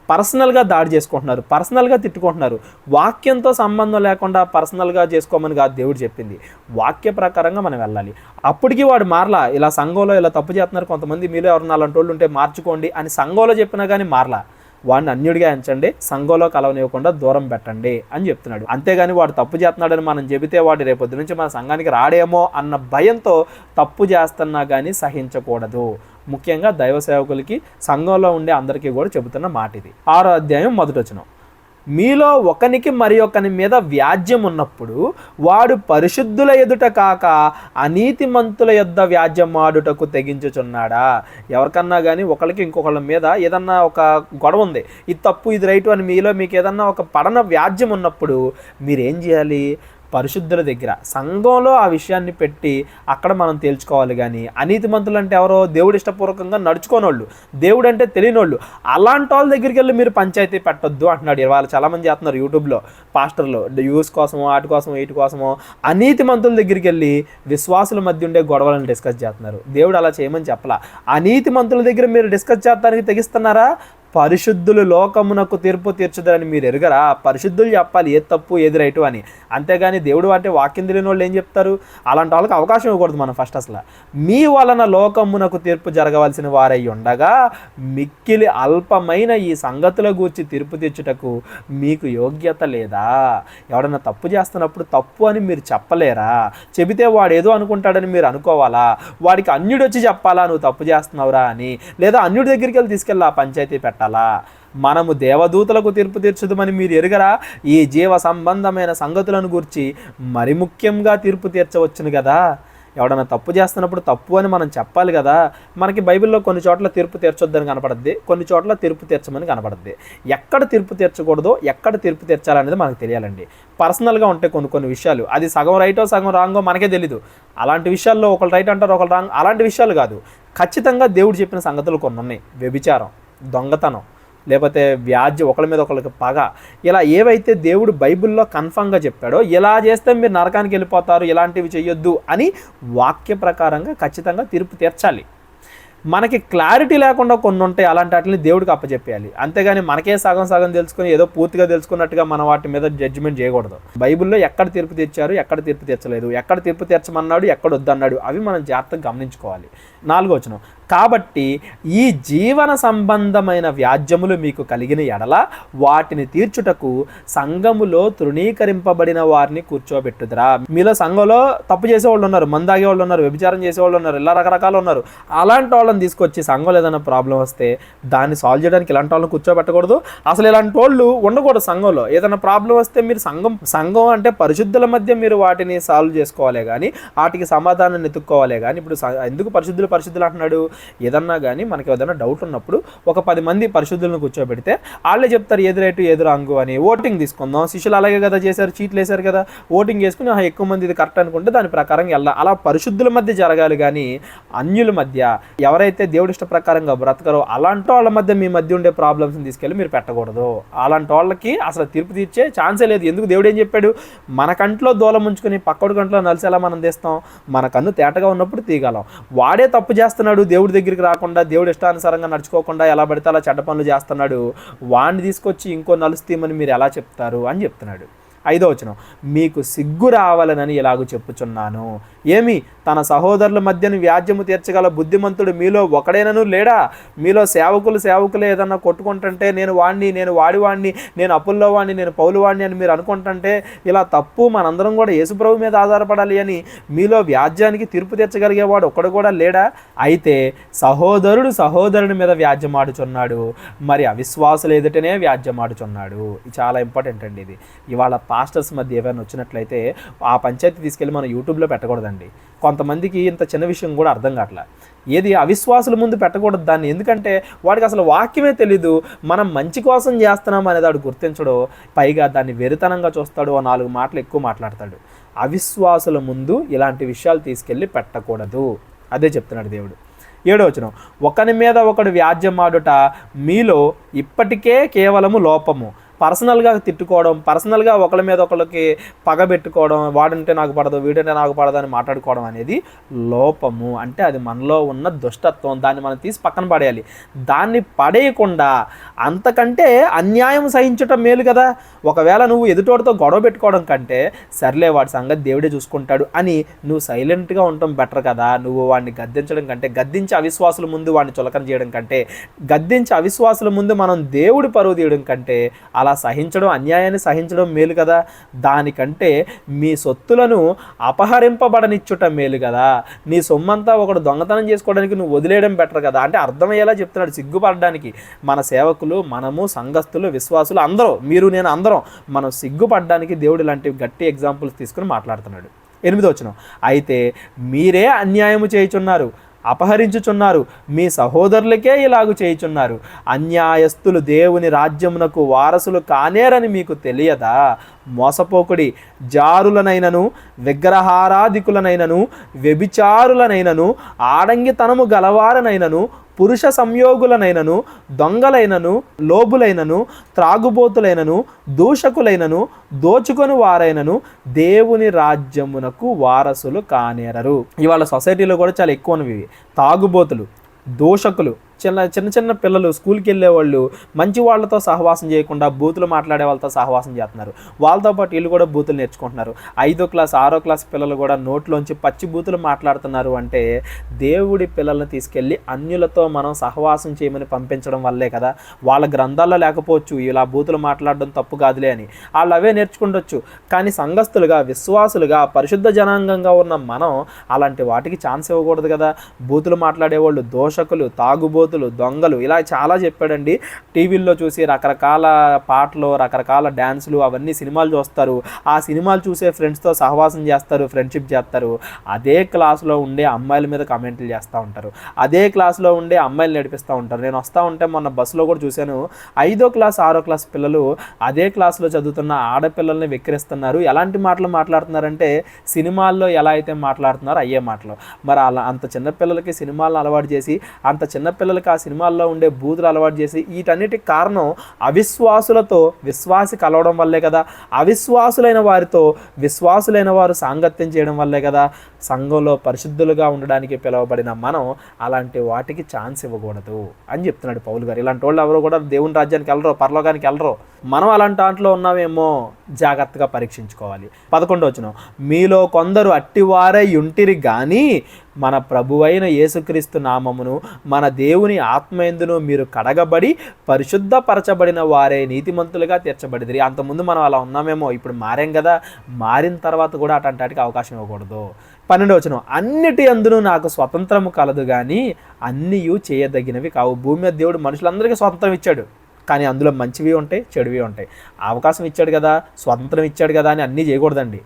పర్సనల్గా దాడి చేసుకుంటున్నారు, పర్సనల్గా తిట్టుకుంటున్నారు. వాక్యంతో సంబంధం లేకుండా పర్సనల్గా చేసుకోమని కాదు దేవుడు చెప్పింది. వాక్య ప్రకారంగా మనం వెళ్ళాలి. అప్పటికి వాడు మారలా. ఇలా సంఘంలో ఇలా తప్పు చేస్తున్నారు కొంతమంది, మీలో ఎవరన్నా అలాంటి వాళ్ళు ఉంటే మార్చుకోండి అని సంఘంలో చెప్పినా కానీ మారలా. వాడిని అన్యుడిగా ఎంచండి, సంఘంలో కలవనివ్వకుండా దూరం పెట్టండి అని చెప్తున్నాడు. అంతేగాని వాడు తప్పు చేస్తున్నాడని మనం చెబితే వాడు రేపొద్దు నుంచి మన సంఘానికి రాడేమో అన్న భయంతో తప్పు చేస్తున్నా కానీ సహించకూడదు. ముఖ్యంగా దైవ సేవకులకి, సంఘంలో ఉండే అందరికీ కూడా చెబుతున్న మాట ఇది. 6వ అధ్యాయం 1వ వచనం, మీలో ఒకనికి మరి ఒకని మీద వ్యాజ్యం ఉన్నప్పుడు వాడు పరిశుద్ధుల ఎదుట కాక అనీతిమంతుల యొద్ద వ్యాజ్యం ఆడుటకు తెగించుచున్నాడా? ఎవరికన్నా కానీ ఒకరికి ఇంకొకళ్ళ మీద ఏదన్నా ఒక గొడవ ఉంది, ఇది తప్పు ఇది రైటు అని మీకు ఏదన్నా ఒక పడన వ్యాజ్యం ఉన్నప్పుడు మీరేం చేయాలి? పరిశుద్ధుల దగ్గర సంఘంలో ఆ విషయాన్ని పెట్టి అక్కడ మనం తేల్చుకోవాలి. కానీ అనీతిమంతులు అంటే ఎవరో? దేవుడు ఇష్టపూర్వకంగా నడుచుకోనోళ్ళు, దేవుడు అంటే తెలియనోళ్ళు, అలాంటి వాళ్ళ దగ్గరికి వెళ్ళి మీరు పంచాయతీ పెట్టొద్దు అంటున్నాడు. ఇవాళ చాలామంది చేస్తున్నారు యూట్యూబ్లో, పాస్టర్లు వ్యూస్ కోసమో వాటి కోసమో వీటి కోసమో అనీతిమంతుల దగ్గరికి వెళ్ళి విశ్వాసుల మధ్య ఉండే గొడవలను డిస్కస్ చేస్తున్నారు. దేవుడు అలా చేయమని చెప్పలా. అనీతిమంతుల దగ్గర మీరు డిస్కస్ చేయడానికి తెగిస్తున్నారా? పరిశుద్ధులు లోకమునకు తీర్పు తీర్చుదని మీరు ఎరుగరా? పరిశుద్ధులు చెప్పాలి ఏది తప్పు ఏది రైటు అని. అంతేగాని దేవుడు అంటే వాక్యం తెలియని వాళ్ళు ఏం చెప్తారు? అలాంటి వాళ్ళకి అవకాశం ఇవ్వకూడదు మనం ఫస్ట్. అసలు మీ వలన లోకమునకు తీర్పు జరగవలసిన వారై ఉండగా మిక్కిలి అల్పమైన ఈ సంగతుల గూర్చి తీర్పు తీర్చుటకు మీకు యోగ్యత లేదా? ఎవడన్నా తప్పు చేస్తున్నప్పుడు తప్పు అని మీరు చెప్పలేరా? చెబితే వాడు ఏదో అనుకుంటాడని మీరు అనుకోవాలా? వాడికి అన్యుడు వచ్చి చెప్పాలా నువ్వు తప్పు చేస్తున్నావురా అని? లేదా అన్యుడి దగ్గరికి వెళ్ళి తీసుకెళ్ళి ఆ పంచాయతీ పెట్టాలా? మనము దేవదూతలకు తీర్పు తీర్చుదామని మీరు ఎరుగరా? ఈ జీవ సంబంధమైన సంగతులను గురించి మరి ముఖ్యంగా తీర్పు తీర్చవచ్చును కదా. ఎవడన్నా తప్పు చేస్తున్నప్పుడు తప్పు అని మనం చెప్పాలి కదా. మనకి బైబిల్లో కొన్ని చోట్ల తీర్పు తీర్చొద్దని కనపడద్ది, కొన్ని చోట్ల తీర్పు తీర్చమని కనపడద్ది. ఎక్కడ తీర్పు తీర్చకూడదో ఎక్కడ తీర్పు తీర్చాలనేది మనకు తెలియాలండి. పర్సనల్గా ఉంటాయి కొన్ని విషయాలు, అది సగం రైటో సగం రాంగో మనకే తెలీదు. అలాంటి విషయాల్లో ఒకళ్ళు రైట్ అంటారు ఒకళ్ళు రాంగ్, అలాంటి విషయాలు కాదు. ఖచ్చితంగా దేవుడు చెప్పిన సంగతులు కొన్ని ఉన్నాయి. వ్యభిచారం, దొంగతనం, లేకపోతే వ్యాజ్యం, ఒకళ్ళ మీద ఒకళ్ళకి పగ, ఇలా ఏవైతే దేవుడు బైబిల్లో కన్ఫర్మ్గా చెప్పాడో ఇలా చేస్తే మీరు నరకానికి వెళ్ళిపోతారు, ఇలాంటివి చేయొద్దు అని వాక్య ప్రకారంగా ఖచ్చితంగా తీర్పు తీర్చాలి. మనకి క్లారిటీ లేకుండా కొన్ని ఉంటాయి, అలాంటి వాటిని దేవుడికి అప్పచెప్పేయాలి. అంతేగాని మనకే సగం సగం తెలుసుకుని ఏదో పూర్తిగా తెలుసుకున్నట్టుగా మనం వాటి మీద జడ్జిమెంట్ చేయకూడదు. బైబిల్లో ఎక్కడ తీర్పు తీర్చారు, ఎక్కడ తీర్పు తీర్చలేదు, ఎక్కడ తీర్పు తీర్చమన్నాడు, ఎక్కడ వద్దన్నాడు, అవి మనం జాగ్రత్తగా గమనించుకోవాలి. 4వ వచనం, కాబట్టి ఈ జీవన సంబంధమైన వ్యాజ్యములు మీకు కలిగిన ఎడల వాటిని తీర్చుటకు సంఘములో తృణీకరింపబడిన వారిని కూర్చోబెట్టుదురా? మీలో సంఘంలో తప్పు చేసేవాళ్ళు ఉన్నారు, మందాగే వాళ్ళు ఉన్నారు, వ్యభిచారం చేసేవాళ్ళు ఉన్నారు, ఇలా రకరకాలు ఉన్నారు. అలాంటి వాళ్ళని తీసుకొచ్చి సంఘంలో ఏదైనా ప్రాబ్లం వస్తే దాన్ని సాల్వ్ చేయడానికి ఇలాంటి వాళ్ళని కూర్చోబెట్టకూడదు. అసలు ఇలాంటి వాళ్ళు ఉండకూడదు సంఘంలో. ఏదైనా ప్రాబ్లం వస్తే మీరు సంఘం అంటే పరిశుద్ధుల మధ్య మీరు వాటిని సాల్వ్ చేసుకోవాలే కానీ వాటికి సమాధానం ఎత్తుక్కోవాలే కానీ. ఇప్పుడు ఎందుకు పరిశుద్ధుల పరిశుద్ధులు అంటున్నాడు? ఏదన్నా కానీ మనకి ఏదైనా డౌట్ ఉన్నప్పుడు ఒక 10 మంది పరిశుద్ధులను కూర్చోబెడితే వాళ్ళే చెప్తారు ఏది రైట్ ఏది రాంగు అని. ఓటింగ్ తీసుకుందాం, శిష్యులు అలాగే కదా చేశారు, చీట్లు వేశారు కదా, ఓటింగ్ వేసుకుని ఎక్కువ మంది ఇది కరెక్ట్ అనుకుంటే దాని ప్రకారం వెళ్ళాలి. అలా పరిశుద్ధుల మధ్య జరగాలి కానీ అన్యుల మధ్య, ఎవరైతే దేవుడి ఇష్ట ప్రకారంగా బ్రతకరో అలాంటి వాళ్ళ మధ్య మీ మధ్య ఉండే ప్రాబ్లమ్స్ని తీసుకెళ్ళి మీరు పెట్టకూడదు. అలాంటి వాళ్ళకి అసలు తీర్పు తీర్చే ఛాన్సే లేదు. ఎందుకు? దేవుడు ఏం చెప్పాడు? మన కంట్లో దూలం ఉంచుకొని పక్కడి కంట్లో నలిసేలా మనం తీస్తాం? మన కన్ను తేటగా ఉన్నప్పుడు తీయగలం. వాడే తప్పు చేస్తున్నాడు, దేవుడి దగ్గరికి రాకుండా, దేవుడి ఇష్టానుసారంగా నడుచుకోకుండా ఎలా పడితే అలా చెడ్డ పనులు చేస్తున్నాడు, వాడిని తీసుకొచ్చి ఇంకో నలుసు తీయమని మీరు ఎలా చెప్తారు అని చెప్తున్నాడు. 5వ వచనం, మీకు సిగ్గు రావాలనని ఇలాగూ చెప్పుచున్నాను. ఏమి? తన సహోదరుల మధ్యను వ్యాజ్యము తీర్చగల బుద్ధిమంతుడు మీలో ఒకడైనను లేడా? మీలో సేవకులే ఏదన్నా కొట్టుకుంటుంటే నేను వాడిని, నేను వాడివాడిని, నేను అప్పుల్లో వాడిని, నేను పౌలు వాడిని అని మీరు అనుకుంటుంటే ఇలా తప్పు, మనందరం కూడా యేసుప్రభు మీద ఆధారపడాలి అని మీలో వ్యాజ్యానికి తీర్పు తీర్చగలిగేవాడు ఒక్కడు కూడా లేడా? అయితే సహోదరుడు సహోదరుని మీద వ్యాజ్యమాడుచున్నాడు, మరి అవిశ్వాసులు ఎదుటనే వ్యాజ్యమాడుచున్నాడు. ఇది చాలా ఇంపార్టెంట్ అండి. ఇది ఇవాళ పాస్టర్స్ మధ్య ఏమైనా వచ్చినట్లయితే ఆ పంచాయతీ తీసుకెళ్ళి మనం యూట్యూబ్లో పెట్టకూడదండి. కొంతమందికి ఇంత చిన్న విషయం కూడా అర్థం కావట్లే. ఏది అవిశ్వాసుల ముందు పెట్టకూడదు దాన్ని, ఎందుకంటే వాడికి అసలు వాక్యమే తెలీదు. మనం మంచి కోసం చేస్తున్నాం అనేది వాడు గుర్తించడు, పైగా దాన్ని వెరితనంగా చూస్తాడు, 4 మాటలు ఎక్కువ మాట్లాడతాడు. అవిశ్వాసుల ముందు ఇలాంటి విషయాలు తీసుకెళ్ళి పెట్టకూడదు, అదే చెప్తున్నాడు దేవుడు. 7వ వచనం, ఒకని మీద ఒకడు వ్యాజ్యమాడుట మీలో ఇప్పటికే కేవలము లోపము. పర్సనల్గా తిట్టుకోవడం, పర్సనల్గా ఒకళ్ళ మీద ఒకళ్ళకి పగబెట్టుకోవడం, వాడంటే నాకు పడదు, వీడంటే నాకు పడదు అని మాట్లాడుకోవడం అనేది లోపము. అంటే అది మనలో ఉన్న దుష్టత్వం. దాన్ని మనం తీసి పక్కన పడేయాలి. దాన్ని పడేయకుండా అంతకంటే అన్యాయం సహించటం మేలు కదా. ఒకవేళ నువ్వు ఎదుటోడితో గొడవ పెట్టుకోవడం కంటే సర్లే వాడి సంగతి దేవుడే చూసుకుంటాడు అని నువ్వు సైలెంట్గా ఉండటం బెటర్ కదా. నువ్వు వాడిని గద్దించడం కంటే, గద్దించి అవిశ్వాసుల ముందు వాడిని చులకన చేయడం కంటే, గద్దించి అవిశ్వాసుల ముందు మనం దేవుడి పరువు తీయడం కంటే అలా సహించడం, అన్యాయాన్ని సహించడం మేలు కదా. దానికంటే మీ సొత్తులను అపహరింపబడనిచ్చుట మేలు కదా. నీ సొమ్మంతా ఒకడు దొంగతనం చేసుకోవడానికి నువ్వు వదిలేయడం బెటర్ కదా. అంటే అర్థమయ్యేలా చెప్తున్నాడు, సిగ్గుపడడానికి. మన సేవకులు, మనము, సంఘస్థులు, విశ్వాసులు అందరూ, మీరు నేను అందరం మనం సిగ్గుపడడానికి దేవుడు ఇలాంటి గట్టి ఎగ్జాంపుల్స్ తీసుకుని మాట్లాడుతున్నాడు. 8వ వచనం, అయితే మీరే అన్యాయము చేయుచున్నారు, అపహరించుచున్నారు, మీ సహోదరులకే ఇలాగు చేయుచున్నారు. అన్యాయస్తులు దేవుని రాజ్యమునకు వారసులు కానేరని మీకు తెలియదా? మోసపోకుడి. జారులనైనను, విగ్రహారాధికులనైనను, వ్యభిచారులనైనను, ఆడంగితనము గలవారనైనను, పురుష సంయోగులనైనను, దొంగలైనను, లోబులైనను, త్రాగుబోతులైనను, దూషకులైనను, దోచుకొని వారైనను దేవుని రాజ్యమునకు వారసులు కానేరరు. ఇవాళ సొసైటీలో కూడా చాలా ఎక్కువనవి తాగుబోతులు, దూషకులు, చిన్న పిల్లలు, స్కూల్కి వెళ్ళేవాళ్ళు మంచి వాళ్ళతో సహవాసం చేయకుండా బూతులు మాట్లాడే వాళ్ళతో సహవాసం చేస్తున్నారు. వాళ్ళతో పాటు వీళ్ళు కూడా బూతులు నేర్చుకుంటున్నారు. 5వ క్లాస్ 6వ క్లాస్ పిల్లలు కూడా నోట్లోంచి పచ్చి బూతులు మాట్లాడుతున్నారు. అంటే దేవుడి పిల్లల్ని తీసుకెళ్ళి అన్యులతో మనం సహవాసం చేయమని పంపించడం వల్లే కదా. వాళ్ళ గ్రంథాల్లో లేకపోవచ్చు ఇలా బూతులు మాట్లాడడం తప్పు కాదులే అని, వాళ్ళు అవే నేర్చుకుంటొచ్చు. కానీ సంఘస్థులుగా, విశ్వాసులుగా, పరిశుద్ధ జనాంగంగా ఉన్న మనం అలాంటి వాటికి ఛాన్స్ ఇవ్వకూడదు కదా. బూతులు మాట్లాడేవాళ్ళు, దోషకులు, తాగుబోతులు, దొంగలు, ఇలా చాలా చెప్పాడండి. టీవీల్లో చూసి రకరకాల పాటలు, రకరకాల డ్యాన్సులు, అవన్నీ సినిమాలు చూస్తారు. ఆ సినిమాలు చూసే ఫ్రెండ్స్తో సహవాసం చేస్తారు, ఫ్రెండ్షిప్ చేస్తారు. అదే క్లాస్లో ఉండే అమ్మాయిల మీద కామెంట్లు చేస్తూ ఉంటారు, అదే క్లాస్లో ఉండే అమ్మాయిలు నడిపిస్తూ ఉంటారు. నేను వస్తూ ఉంటే మొన్న బస్సులో కూడా చూశాను, 5వ క్లాస్ 6వ క్లాస్ పిల్లలు అదే క్లాస్లో చదువుతున్న ఆడపిల్లల్ని వెక్కిరిస్తున్నారు. ఎలాంటి మాటలు మాట్లాడుతున్నారంటే సినిమాల్లో ఎలా అయితే మాట్లాడుతున్నారో అయ్యే మాటలు. మరి అలా అంత చిన్నపిల్లలకి సినిమాలను అలవాటు చేసి, అంత చిన్నపిల్లలకి ఆ సినిమాల్లో ఉండే బూతులు అలవాటు చేసి, వీటన్నిటికి కారణం అవిశ్వాసులతో విశ్వాసి కలవడం వల్లే కదా. అవిశ్వాసులైన వారితో విశ్వాసులైన వారు సాంగత్యం చేయడం వల్లే కదా. సంఘంలో పరిశుద్ధులుగా ఉండడానికి పిలువబడిన మనం అలాంటి వాటికి ఛాన్స్ ఇవ్వకూడదు అని చెప్తున్నాడు పౌలు గారు. ఇలాంటి వాళ్ళు ఎవరు కూడా దేవుని రాజ్యానికి వెళ్ళరు, పరలోకానికి వెళ్ళరు. మనం అలాంటి దాంట్లో ఉన్నామేమో జాగ్రత్తగా పరీక్షించుకోవాలి. 11వ వచనం, మీలో కొందరు అట్టివారై ఉంటిరి గాని మన ప్రభువైన యేసుక్రీస్తు నామమును, మన దేవుని ఆత్మయందును మీరు కడగబడి పరిశుద్ధపరచబడిన వారే నీతిమంతులుగా తీర్చబడిదిరి. అంతకుముందు మనం అలా ఉన్నామేమో, ఇప్పుడు మారాం కదా. మారిన తర్వాత కూడా అట్లాంటికి అవకాశం ఇవ్వకూడదు. 12వ వచనం, అన్నిటి అందును నాకు స్వతంత్రము కలదు కానీ అన్నీయు చేయదగినవి కావు. భూమి మీద దేవుడు మనుషులందరికీ స్వతంత్రం ఇచ్చాడు, కానీ అందులో మంచివి ఉంటాయి, చెడువి ఉంటాయి. అవకాశం ఇచ్చాడు కదా, స్వతంత్రం ఇచ్చాడు కదా అని అన్నీ చేయకూడదండి.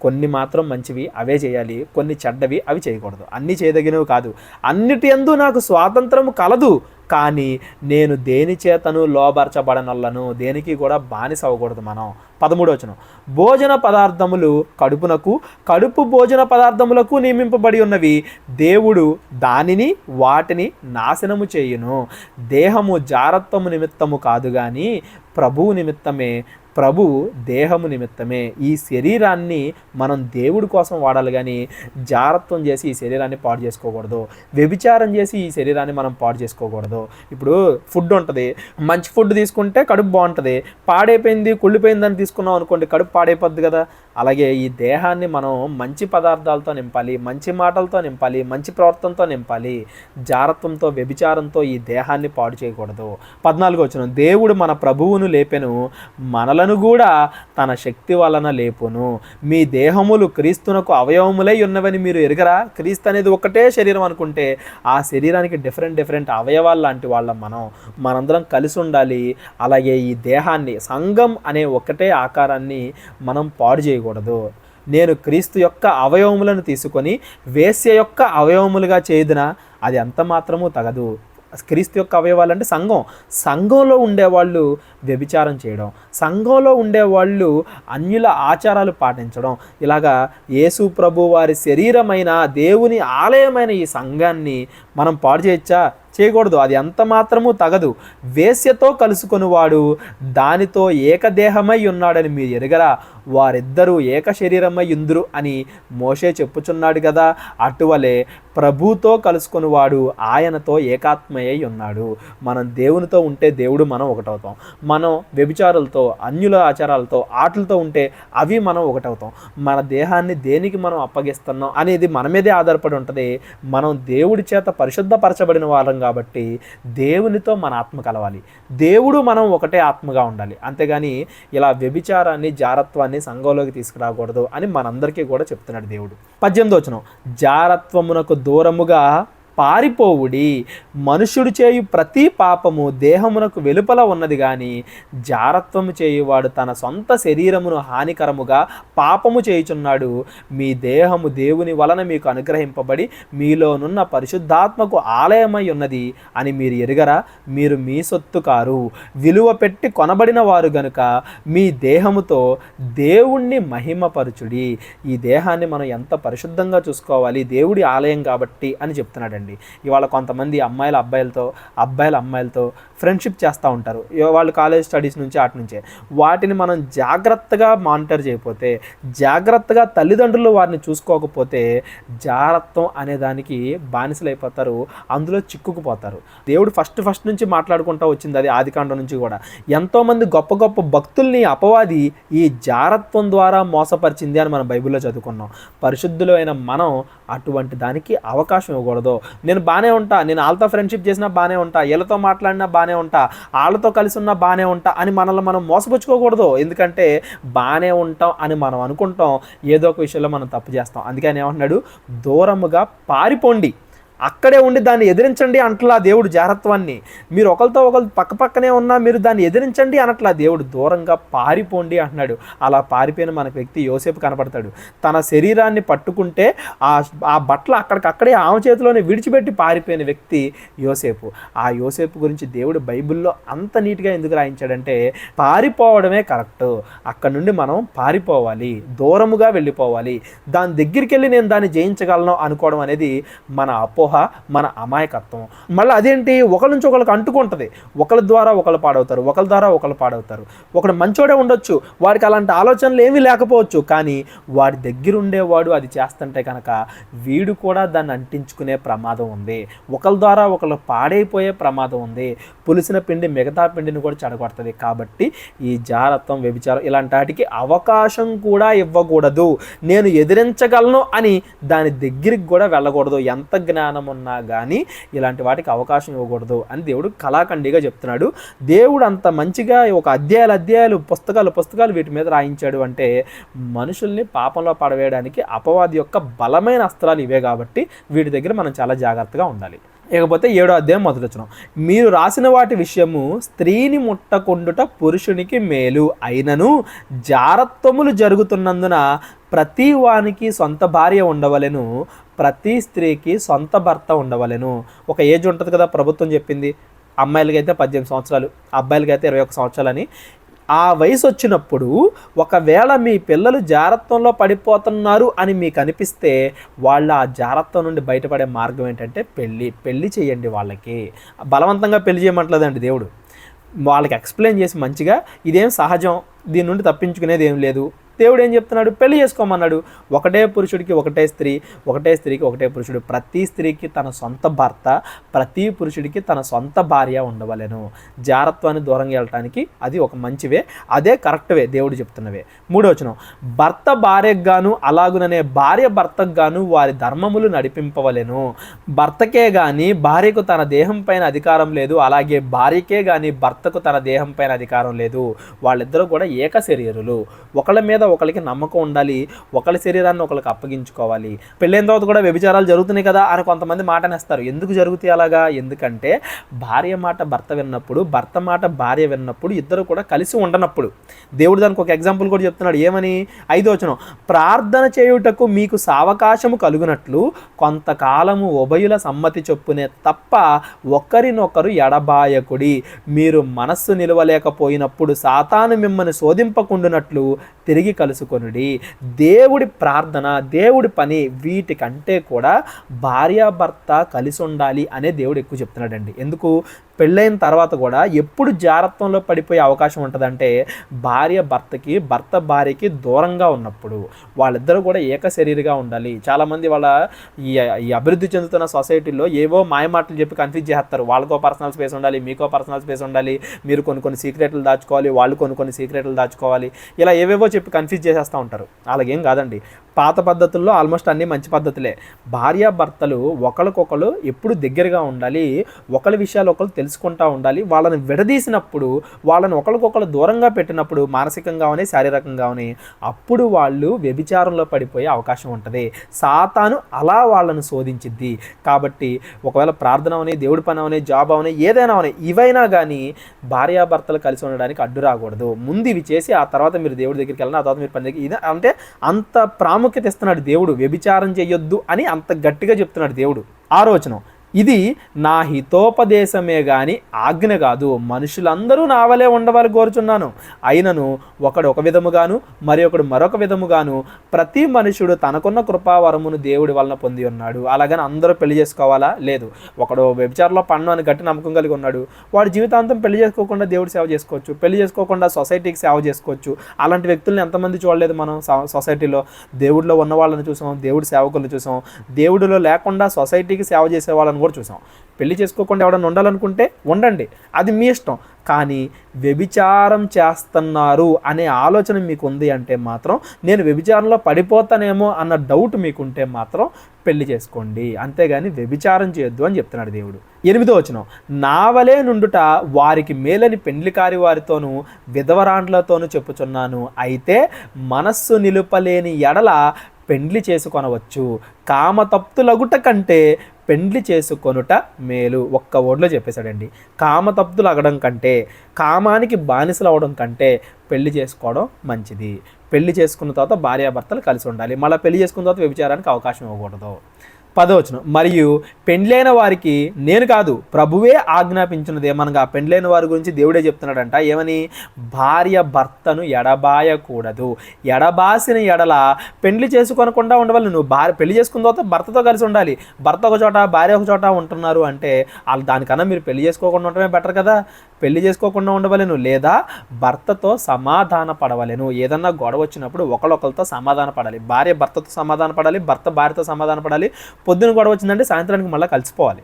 కొన్ని మాత్రం మంచివి అవే చేయాలి, కొన్ని చెడ్డవి అవి చేయకూడదు. అన్నీ చేయదగినవి కాదు. అన్నిటి యందు నాకు స్వాతంత్రము కలదు, కానీ నేను దేని చేతను లోబరచబడనొల్లను, దేనికి కూడా బానిస అవ్వకూడదు మనం. 13వ వచనం, భోజన పదార్థములు కడుపునకు, కడుపు భోజన పదార్థములకు నియమింపబడి ఉన్నవి, దేవుడు వాటిని నాశనము చేయును. దేహము జారత్వము నిమిత్తము కాదు కానీ ప్రభువు నిమిత్తమే, ప్రభువు దేహము నిమిత్తమే. ఈ శరీరాన్ని మనం దేవుడి కోసం వాడాలి కానీ జారత్వం చేసి ఈ శరీరాన్ని పాడు చేసుకోకూడదు, వ్యభిచారం చేసి ఈ శరీరాన్ని మనం పాడు చేసుకోకూడదు. ఇప్పుడు ఫుడ్ ఉంటుంది, మంచి ఫుడ్ తీసుకుంటే కడుపు బాగుంటుంది, పాడైపోయింది కుళ్ళిపోయిందని తీసుకున్నాం అనుకోండి కడుపు పాడైపోద్ది కదా. అలాగే ఈ దేహాన్ని మనం మంచి పదార్థాలతో నింపాలి, మంచి మాటలతో నింపాలి, మంచి ప్రవర్తనతో నింపాలి. జారత్వంతో వ్యభిచారంతో ఈ దేహాన్ని పాడు చేయకూడదు. 14వ వచనం, దేవుడు మన ప్రభువును లేపెను, మనలను కూడా తన శక్తి వలన లేపును. మీ దేహములు క్రీస్తునకు అవయవములై ఉన్నవని మీరు ఎరుగరా? క్రీస్తు అనేది ఒకటే శరీరం అనుకుంటే ఆ శరీరానికి డిఫరెంట్ అవయవాలు లాంటి వాళ్ళం మనందరం కలిసి ఉండాలి. అలాగే ఈ దేహాన్ని, సంఘం అనే ఒకటే ఆకారాన్ని మనం పాడు చేయకూడదు. నేను క్రీస్తు యొక్క అవయవములను తీసుకొని వేశ్య యొక్క అవయవములుగా చేయుదునా? అది ఎంత మాత్రమూ తగదు. క్రీస్తు యొక్క అవయవాలు అంటే సంఘంలో ఉండేవాళ్ళు వ్యభిచారం చేయడం, సంఘంలో ఉండేవాళ్ళు అన్యుల ఆచారాలు పాటించడం, ఇలాగా యేసు ప్రభు వారి శరీరమైన దేవుని ఆలయమైన ఈ సంఘాన్ని మనం పాడు చేయొచ్చా? చేయకూడదు. అది ఎంత మాత్రమూ తగదు. వేశ్యతో కలుసుకొని వాడు దానితో ఏకదేహమై ఉన్నాడని మీరు ఎరుగరా? వారిద్దరూ ఏక శరీరమై ఉందురు అని మోషే చెప్పుచున్నాడు కదా. అటువలే ప్రభుతో కలుసుకొని వాడు ఆయనతో ఏకాత్మయ్యి ఉన్నాడు. మనం దేవునితో ఉంటే దేవుడు మనం ఒకటవుతాం. మనం వ్యభిచారులతో, అన్యుల ఆచారాలతో, ఆటలతో ఉంటే అవి మనం ఒకటవుతాం. మన దేహాన్ని దేనికి మనం అప్పగిస్తున్నాం అనేది మన మీదే ఆధారపడి ఉంటుంది. మనం దేవుడి చేత పరిశుద్ధపరచబడిన వారం కాబట్టి దేవునితో మన ఆత్మ కలవాలి, దేవుడు మనం ఒకటే ఆత్మగా ఉండాలి. అంతేగాని ఇలా వ్యభిచారాన్ని, జారత్వాన్ని సంఘంలోకి తీసుకురాకూడదు అని మనందరికీ కూడా చెప్తున్నాడు దేవుడు. 18వ వచనం, జారత్వమునకు దూరముగా పారిపోవుడి. మనుష్యుడు చేయు ప్రతి పాపము దేహమునకు వెలుపల ఉన్నది కానీ జారత్వము చేయువాడు తన సొంత శరీరమును హానికరముగా పాపము చేయుచున్నాడు. మీ దేహము దేవుని వలన మీకు అనుగ్రహింపబడి మీలోనున్న పరిశుద్ధాత్మకు ఆలయమై ఉన్నది అని మీరు ఎరుగరా? మీరు మీ సొత్తు కారు, విలువ పెట్టి కొనబడిన వారు గనుక మీ దేహముతో దేవుణ్ణి మహిమపరచుడి. ఈ దేహాన్ని మనం ఎంత పరిశుద్ధంగా చూసుకోవాలి, దేవుడి ఆలయం కాబట్టి అని చెప్తున్నాడండి. ఇవాళ కొంతమంది అమ్మాయిలు అమ్మాయిలతో ఫ్రెండ్షిప్ చేస్తూ ఉంటారు. వాళ్ళు కాలేజ్ స్టడీస్ నుంచి నుంచే వాటిని మనం జాగ్రత్తగా మానిటర్ చేయకపోతే, జాగ్రత్తగా తల్లిదండ్రులు వారిని చూసుకోకపోతే జారత్వం అనే దానికి బానిసలైపోతారు, అందులో చిక్కుకుపోతారు. దేవుడు ఫస్ట్ నుంచి మాట్లాడుకుంటూ వచ్చింది అది ఆదికాండం నుంచి కూడా. ఎంతోమంది గొప్ప గొప్ప భక్తుల్ని అపవాది ఈ జారత్వం ద్వారా మోసపరిచింది అని మనం బైబిల్లో చదువుకున్నాం. పరిశుద్ధులైన మనం అటువంటి దానికి అవకాశం ఇవ్వకూడదు. నేను బాగానే ఉంటా, నేను వాళ్ళతో ఫ్రెండ్షిప్ చేసినా బాగానే ఉంటా, వీళ్ళతో మాట్లాడినా బాగానే ఉంటా, వాళ్ళతో కలిసి ఉన్నా బాగానే ఉంటా అని మనల్ని మనం మోసపుచ్చుకోకూడదు. ఎందుకంటే బాగానే ఉంటాం అని మనం అనుకుంటాం, ఏదో ఒక విషయంలో మనం తప్పు చేస్తాం. అందుకని ఏమంటున్నాడు? దూరముగా పారిపోండి, అక్కడే ఉండి దాన్ని ఎదిరించండి అంటలా దేవుడు జారత్వాన్ని. మీరు ఒకరితో ఒకరు పక్కనే ఉన్నా మీరు దాన్ని ఎదిరించండి అనట్లా దేవుడు. దూరంగా పారిపోండి అంటున్నాడు. అలా పారిపోయిన మనకు వ్యక్తి యోసేపు కనపడతాడు. తన శరీరాన్ని పట్టుకుంటే ఆ బట్టలు అక్కడికక్కడే ఆమె చేతిలోనే విడిచిపెట్టి పారిపోయిన వ్యక్తి యోసేపు. ఆ యోసేపు గురించి దేవుడు బైబిల్లో అంత నీట్గా ఎందుకు రాయించాడంటే పారిపోవడమే కరెక్ట్. అక్కడ నుండి మనం పారిపోవాలి, దూరముగా వెళ్ళిపోవాలి. దాని దగ్గరికి వెళ్ళి నేను దాన్ని జయించగలను అనుకోవడం అనేది మన మన అమాయకత్వం. మళ్ళీ అదేంటి, ఒకరి నుంచి ఒకరికి అంటుకుంటుంది. ఒకరి ద్వారా ఒకరు పాడవుతారు, ఒకరి ద్వారా ఒకరు పాడవుతారు. ఒకడు మంచోడే ఉండొచ్చు, వాడికి అలాంటి ఆలోచనలు ఏమీ లేకపోవచ్చు, కానీ వాడి దగ్గర ఉండేవాడు అది చేస్తుంటే కనుక వీడు కూడా దాన్ని అంటించుకునే ప్రమాదం ఉంది. ఒకరి ద్వారా ఒకరు పాడైపోయే ప్రమాదం ఉంది. పులిసిన పిండి మిగతా పిండిని కూడా చెడగొడుతుంది. కాబట్టి ఈ జారత్వం, వ్యభిచారం ఇలాంటి వాటికి అవకాశం కూడా ఇవ్వకూడదు. నేను ఎదిరించగలను అని దాని దగ్గరికి కూడా వెళ్ళకూడదు. ఎంత జ్ఞానం ఉన్నా కానీ ఇలాంటి వాటికి అవకాశం ఇవ్వకూడదు అని దేవుడు కళాఖండిగా చెప్తున్నాడు. దేవుడు అంత మంచిగా ఒక అధ్యాయాలు పుస్తకాలు వీటి మీద రాయించాడు అంటే మనుషుల్ని పాపంలో పడవేయడానికి అపవాది యొక్క బలమైన అస్త్రాలు ఇవే. కాబట్టి వీటి దగ్గర మనం చాలా జాగ్రత్తగా ఉండాలి. ఇకపోతే 7వ అధ్యాయం 1వ వచనం, మీరు రాసిన వాటి విషయము స్త్రీని ముట్టకుండుట పురుషునికి మేలు అయినను జారత్వములు జరుగుతున్నందున ప్రతి వానికి సొంత భార్య ఉండవలెను, ప్రతి స్త్రీకి సొంత భర్త ఉండవలెను. ఒక ఏజ్ ఉంటుంది కదా, ప్రభుత్వం చెప్పింది, అమ్మాయిలకైతే 18 సంవత్సరాలు, అబ్బాయిలకైతే 21 సంవత్సరాలని. ఆ వయసు వచ్చినప్పుడు ఒకవేళ మీ పిల్లలు జారత్వంలో పడిపోతున్నారు అని మీకు అనిపిస్తే వాళ్ళు ఆ జారత్వం నుండి బయటపడే మార్గం ఏంటంటే పెళ్ళి చేయండి. వాళ్ళకి బలవంతంగా పెళ్లి చేయమంటలేదండి దేవుడు. వాళ్ళకి ఎక్స్ప్లెయిన్ చేసి మంచిగా, ఇదేం సహజం, దీని నుండి తప్పించుకునేది ఏం లేదు, దేవుడు ఏం చెప్తున్నాడు, పెళ్లి చేసుకోమన్నాడు. ఒకటే పురుషుడికి ఒకటే స్త్రీ, ఒకటే స్త్రీకి ఒకటే పురుషుడు. ప్రతి స్త్రీకి తన సొంత భర్త, ప్రతి పురుషుడికి తన సొంత భార్య ఉండవలెను. జారత్వాన్ని దూరంగా వెళ్ళటానికి అది ఒక మంచివే, అదే కరెక్ట్వే దేవుడు చెప్తున్నవే. 3వ వచనం, భర్త భార్యకు గాను అలాగుననే భార్య భర్తకు గాను వారి ధర్మములు నడిపింపవలెను. భర్తకే గాని భార్యకు తన దేహం పైన అధికారం లేదు, అలాగే భార్యకే గాని భర్తకు తన దేహం పైన అధికారం లేదు. వాళ్ళిద్దరూ కూడా ఏక శరీరులు. ఒకళ్ళ మీద ఒకరికి నమ్మకం ఉండాలి, ఒకరి శరీరాన్ని ఒకరికి అప్పగించుకోవాలి. పెళ్ళైన తర్వాత కూడా వ్యభిచారాలు జరుగుతున్నాయి కదా అని కొంతమంది మాటనేస్తారు. ఎందుకు జరుగుతాయి అలాగా? ఎందుకంటే భార్య మాట భర్త విన్నప్పుడు, భర్త మాట భార్య విన్నప్పుడు, ఇద్దరు కూడా కలిసి ఉండనప్పుడు. దేవుడు దానికి ఒక ఎగ్జాంపుల్ కూడా చెప్తున్నాడు. ఏమని? 5వ వచనం, ప్రార్థన చేయుటకు మీకు సావకాశము కలుగునట్లు కొంతకాలము ఉభయుల సమ్మతి చొప్పునే తప్ప ఒకరినొకరు ఎడబాయకుడి. మీరు మనస్సు నిలవలేకపోయినప్పుడు సాతాను మిమ్మల్ని శోధింపకుండునట్లు తిరిగి కలుసుకొనుడి. దేవుడి ప్రార్థన, దేవుడి పని, వీటికంటే కూడా భార్యాభర్త కలిసి ఉండాలి అనే దేవుడు ఎక్కువ చెప్తున్నాడండి. ఎందుకు? పెళ్ళైన తర్వాత కూడా ఎప్పుడు జారత్వంలో పడిపోయే అవకాశం ఉంటుందంటే భార్య భర్తకి, భర్త భార్యకి దూరంగా ఉన్నప్పుడు. వాళ్ళిద్దరూ కూడా ఏక శరీరంగా ఉండాలి. చాలామంది వాళ్ళ ఈ అభివృద్ధి చెందుతున్న సొసైటీలో ఏవో మాయమాటలు చెప్పి కన్ఫ్యూజ్ చేస్తారు. వాళ్ళకో పర్సనల్ స్పేస్ ఉండాలి, మీకో పర్సనల్ స్పేస్ ఉండాలి, మీరు కొన్ని సీక్రెట్లు దాచుకోవాలి, వాళ్ళు కొన్ని సీక్రెట్లు దాచుకోవాలి, ఇలా ఏవేవో చెప్పి కన్ఫ్యూజ్ చేసేస్తూ ఉంటారు. అలాగేం కాదండి. పాత పద్ధతుల్లో ఆల్మోస్ట్ అన్నీ మంచి పద్ధతులే. భార్యాభర్తలు ఒకరికొకరు ఎప్పుడు దగ్గరగా ఉండాలి, ఒకరి విషయాలు ఒకరు తెలుసుకుంటూ ఉండాలి. వాళ్ళని విడదీసినప్పుడు, వాళ్ళని ఒకరికొకరు దూరంగా పెట్టినప్పుడు, మానసికంగానే శారీరకంగానే, అప్పుడు వాళ్ళు వ్యభిచారంలో పడిపోయే అవకాశం ఉంటుంది. సాతాను అలా వాళ్ళను శోధించిద్ది. కాబట్టి ఒకవేళ ప్రార్థన అవని, దేవుడి పని అవని, జాబ్ అవని, ఏదైనా అవని, ఇవైనా కానీ భార్యాభర్తలు కలిసి ఉండడానికి అడ్డు రాకూడదు. ముందు ఇవి చేసి ఆ తర్వాత మీరు దేవుడి దగ్గరికి వెళ్ళిన, ఆ తర్వాత మీరు పని దగ్గర, ఇది అంటే అంత ప్రాముఖ్యత ఇస్తున్నాడు దేవుడు. వ్యభిచారం చేయొద్దు అని అంత గట్టిగా చెప్తున్నాడు దేవుడు. 6వ వచనం, ఇది నా హితోపదేశమే గాని ఆజ్ఞ కాదు, మనుషులందరూ నా వలె ఉండవాలి కోరుచున్నాను. అయినను ఒకడు ఒక విధముగాను, మరి ఒకడు మరొక విధముగాను, ప్రతి మనుషుడు తనకున్న కృపావరమును దేవుడి వలన పొంది ఉన్నాడు. అలాగని అందరూ పెళ్లి చేసుకోవాలా? లేదు. ఒకడు వ్యభిచారంలో పన్ను అని గట్టి నమ్మకం కలిగి ఉన్నాడు, వాడు జీవితాంతం పెళ్లి చేసుకోకుండా దేవుడి సేవ చేసుకోవచ్చు, పెళ్లి చేసుకోకుండా సొసైటీకి సేవ చేసుకోవచ్చు. అలాంటి వ్యక్తులను ఎంతమంది చూడలేదు మనం సొసైటీలో? దేవుడిలో ఉన్న వాళ్ళని చూసాం, దేవుడి సేవకులను చూసాం, దేవుడిలో లేకుండా సొసైటీకి సేవ చేసే వాళ్ళని కూడా చూసాం. పెళ్లి చేసుకోకుండా ఎవడన్నా ఉండాలనుకుంటే ఉండండి, అది మీ ఇష్టం. కానీ వ్యభిచారం చేస్తున్నారు అనే ఆలోచన మీకు ఉంది అంటే మాత్రం, నేను వ్యభిచారంలో పడిపోతానేమో అన్న డౌట్ మీకుంటే మాత్రం పెళ్లి చేసుకోండి, అంతేగాని వ్యభిచారం చేయొద్దు అని చెప్తున్నాడు దేవుడు. 8వ వచనం, నా వలే నుండుట వారికి మేలని పెండ్లికారి వారితోనూ విధవరాండ్లతోనూ చెప్పుచున్నాను. అయితే మనస్సు నిలుపలేని ఎడల పెండ్లి చేసుకొనవచ్చు, కామతప్తులగుట కంటే పెండ్లి చేసుకొనుట మేలు. ఒక్క వర్డ్లో చెప్పేశాడండి. కామతప్తులు అగడం కంటే, కామానికి బానిసలు అవడం కంటే పెళ్లి చేసుకోవడం మంచిది. పెళ్లి చేసుకున్న తర్వాత భార్యాభర్తలు కలిసి ఉండాలి. మళ్ళీ పెళ్లి చేసుకున్న తర్వాత వ్యభిచారానికి అవకాశం ఇవ్వకూడదు. 10వ వచనం, మరియు పెండ్లైన వారికి నేను కాదు ప్రభువే ఆజ్ఞాపించినది. ఏమనగా పెండ్లైన వారి గురించి దేవుడే చెప్తున్నాడంట. ఏమని? భార్య భర్తను ఎడబాయకూడదు, ఎడబాసిన ఎడల పెండ్లి చేసుకోనకుండా ఉండవాలి. నువ్వు పెళ్లి చేసుకున్న తర్వాత భర్తతో కలిసి ఉండాలి. భర్త ఒక చోట, భార్య ఒక చోట ఉంటున్నారు అంటే వాళ్ళు దానికన్నా మీరు పెళ్లి చేసుకోకుండా ఉండటమే బెటర్ కదా. పెళ్లి చేసుకోకుండా ఉండవలేను, లేదా భర్తతో సమాధాన పడవలేను. ఏదన్నా గొడవ వచ్చినప్పుడు ఒకరితో సమాధాన పడాలి. భార్య భర్తతో సమాధాన పడాలి, భర్త భార్యతో సమాధాన పడాలి. పొద్దున గొడవ వచ్చిందంటే సాయంత్రానికి మళ్ళీ కలిసిపోవాలి.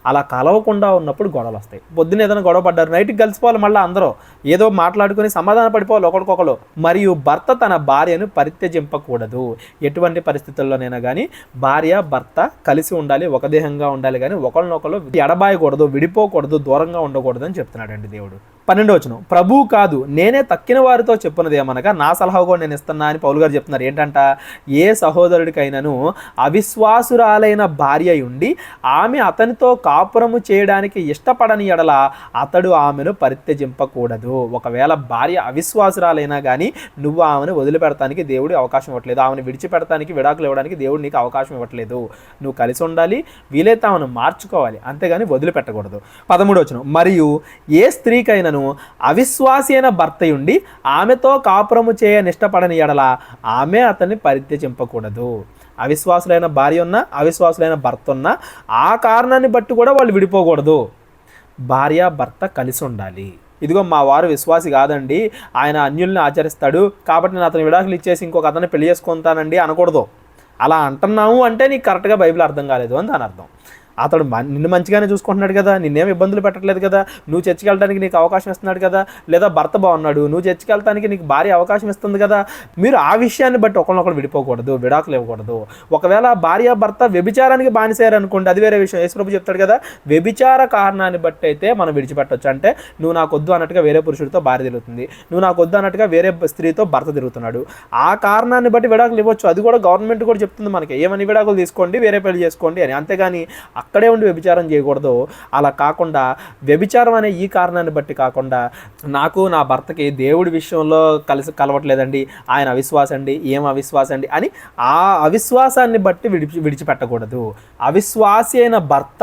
అలా కలవకుండా ఉన్నప్పుడు గొడవలు వస్తాయి. పొద్దున్న ఏదైనా గొడవ పడ్డారు, నైట్కి కలిసిపోవాలి. మళ్ళీ అందరూ ఏదో మాట్లాడుకొని సమాధాన పడిపోవాలి ఒకరికొకరు. మరియు భర్త తన భార్యను పరిత్యజింపకూడదు. ఎటువంటి పరిస్థితుల్లోనైనా కానీ భార్య భర్త కలిసి ఉండాలి, ఒక దేహంగా ఉండాలి, కానీ ఒకరినొకరు ఎడబాయకూడదు, విడిపోకూడదు, దూరంగా ఉండకూడదు అని చెప్తున్నాడండి దేవుడు. 12 ప్రభువు కాదు నేనే తక్కిన వారితో చెప్పున్నది ఏమనగా నా సలహా కూడా నేను ఇస్తున్నా అని పౌలు గారు చెప్తున్నారు. ఏంటంట, ఏ సహోదరుడికైనాను అవిశ్వాసురాలైన భార్య ఉండి ఆమె అతనితో కాపురము చేయడానికి ఇష్టపడని ఎడల అతడు ఆమెను పరిత్యజింపకూడదు. ఒకవేళ భార్య అవిశ్వాసురాలైనా కానీ నువ్వు ఆమెను వదిలిపెడతానికి దేవుడు అవకాశం ఇవ్వట్లేదు, ఆమెను విడిచిపెడతానికి విడాకులు ఇవ్వడానికి దేవుడు నీకు అవకాశం ఇవ్వట్లేదు. నువ్వు కలిసి ఉండాలి, వీలైతే ఆమెను మార్చుకోవాలి, అంతేగాని వదిలిపెట్టకూడదు. 13 మరియు ఏ స్త్రీకైనాను అవిశ్వాసి అయిన భర్త ఉండి ఆమెతో కాపురము చేయనిష్టపడని ఎడల ఆమె అతన్ని పరిత్యజింపకూడదు. అవిశ్వాసులైన భార్య ఉన్నా అవిశ్వాసులైన భర్త ఉన్నా ఆ కారణాన్ని బట్టి కూడా వాళ్ళు విడిపోకూడదు. భార్య భర్త కలిసి ఉండాలి. ఇదిగో మా వారు విశ్వాసి కాదండి, ఆయన అన్యుల్ని ఆచరిస్తాడు కాబట్టి నేను అతని విడాకులు ఇచ్చేసి ఇంకొక అతన్ని పెళ్లి చేసుకుంటానండి అనకూడదు. అలా అంటున్నాము అంటే నీకు కరెక్ట్గా బైబిల్ అర్థం కాలేదు అని దాని అర్థం. అతడు నిన్ను మంచిగానే చూసుకుంటున్నాడు కదా, నిన్నేం ఇబ్బందులు పెట్టట్లేదు కదా, నువ్వు చర్చికి వెళ్ళడానికి నీకు అవకాశం ఇస్తున్నాడు కదా, లేదా భర్త బాగున్నాడు నువ్వు చర్చికి వెళ్తానికి నీకు భార్య అవకాశం ఇస్తుంది కదా. మీరు ఆ విషయాన్ని బట్టి ఒకరినొకరు విడిపోకూడదు, విడాకులు ఇవ్వకూడదు. ఒకవేళ భార్య భర్త వ్యభిచారానికి బానిసారు అనుకోండి, అది వేరే విషయం. యేసు ప్రభు చెప్తాడు కదా, వ్యభిచార కారణాన్ని బట్టి అయితే మనం విడిచిపెట్టవచ్చు. అంటే నువ్వు నాకు వద్దు అన్నట్టుగా వేరే పురుషుడితో భార్య తిరుగుతుంది, నువ్వు నాకు వద్దు అన్నట్టుగా వేరే స్త్రీతో భర్త తిరుగుతున్నాడు, ఆ కారణాన్ని బట్టి విడాకులు ఇవ్వచ్చు. అది కూడా గవర్నమెంట్ కూడా చెప్తుంది మనకి, ఏమని విడాకులు తీసుకోండి వేరే పెళ్లి చేసుకోండి అని. అంతేగాని అక్కడే ఉండి వ్యభిచారం చేయకూడదు. అలా కాకుండా వ్యభిచారం అనే ఈ కారణాన్ని బట్టి కాకుండా నాకు నా భర్తకి దేవుడి విషయంలో కలవట్లేదండి, ఆయన అవిశ్వాసం అండి, ఏం అవిశ్వాసం అండి అని ఆ అవిశ్వాసాన్ని బట్టి విడిచిపెట్టకూడదు. అవిశ్వాసి అయిన భర్త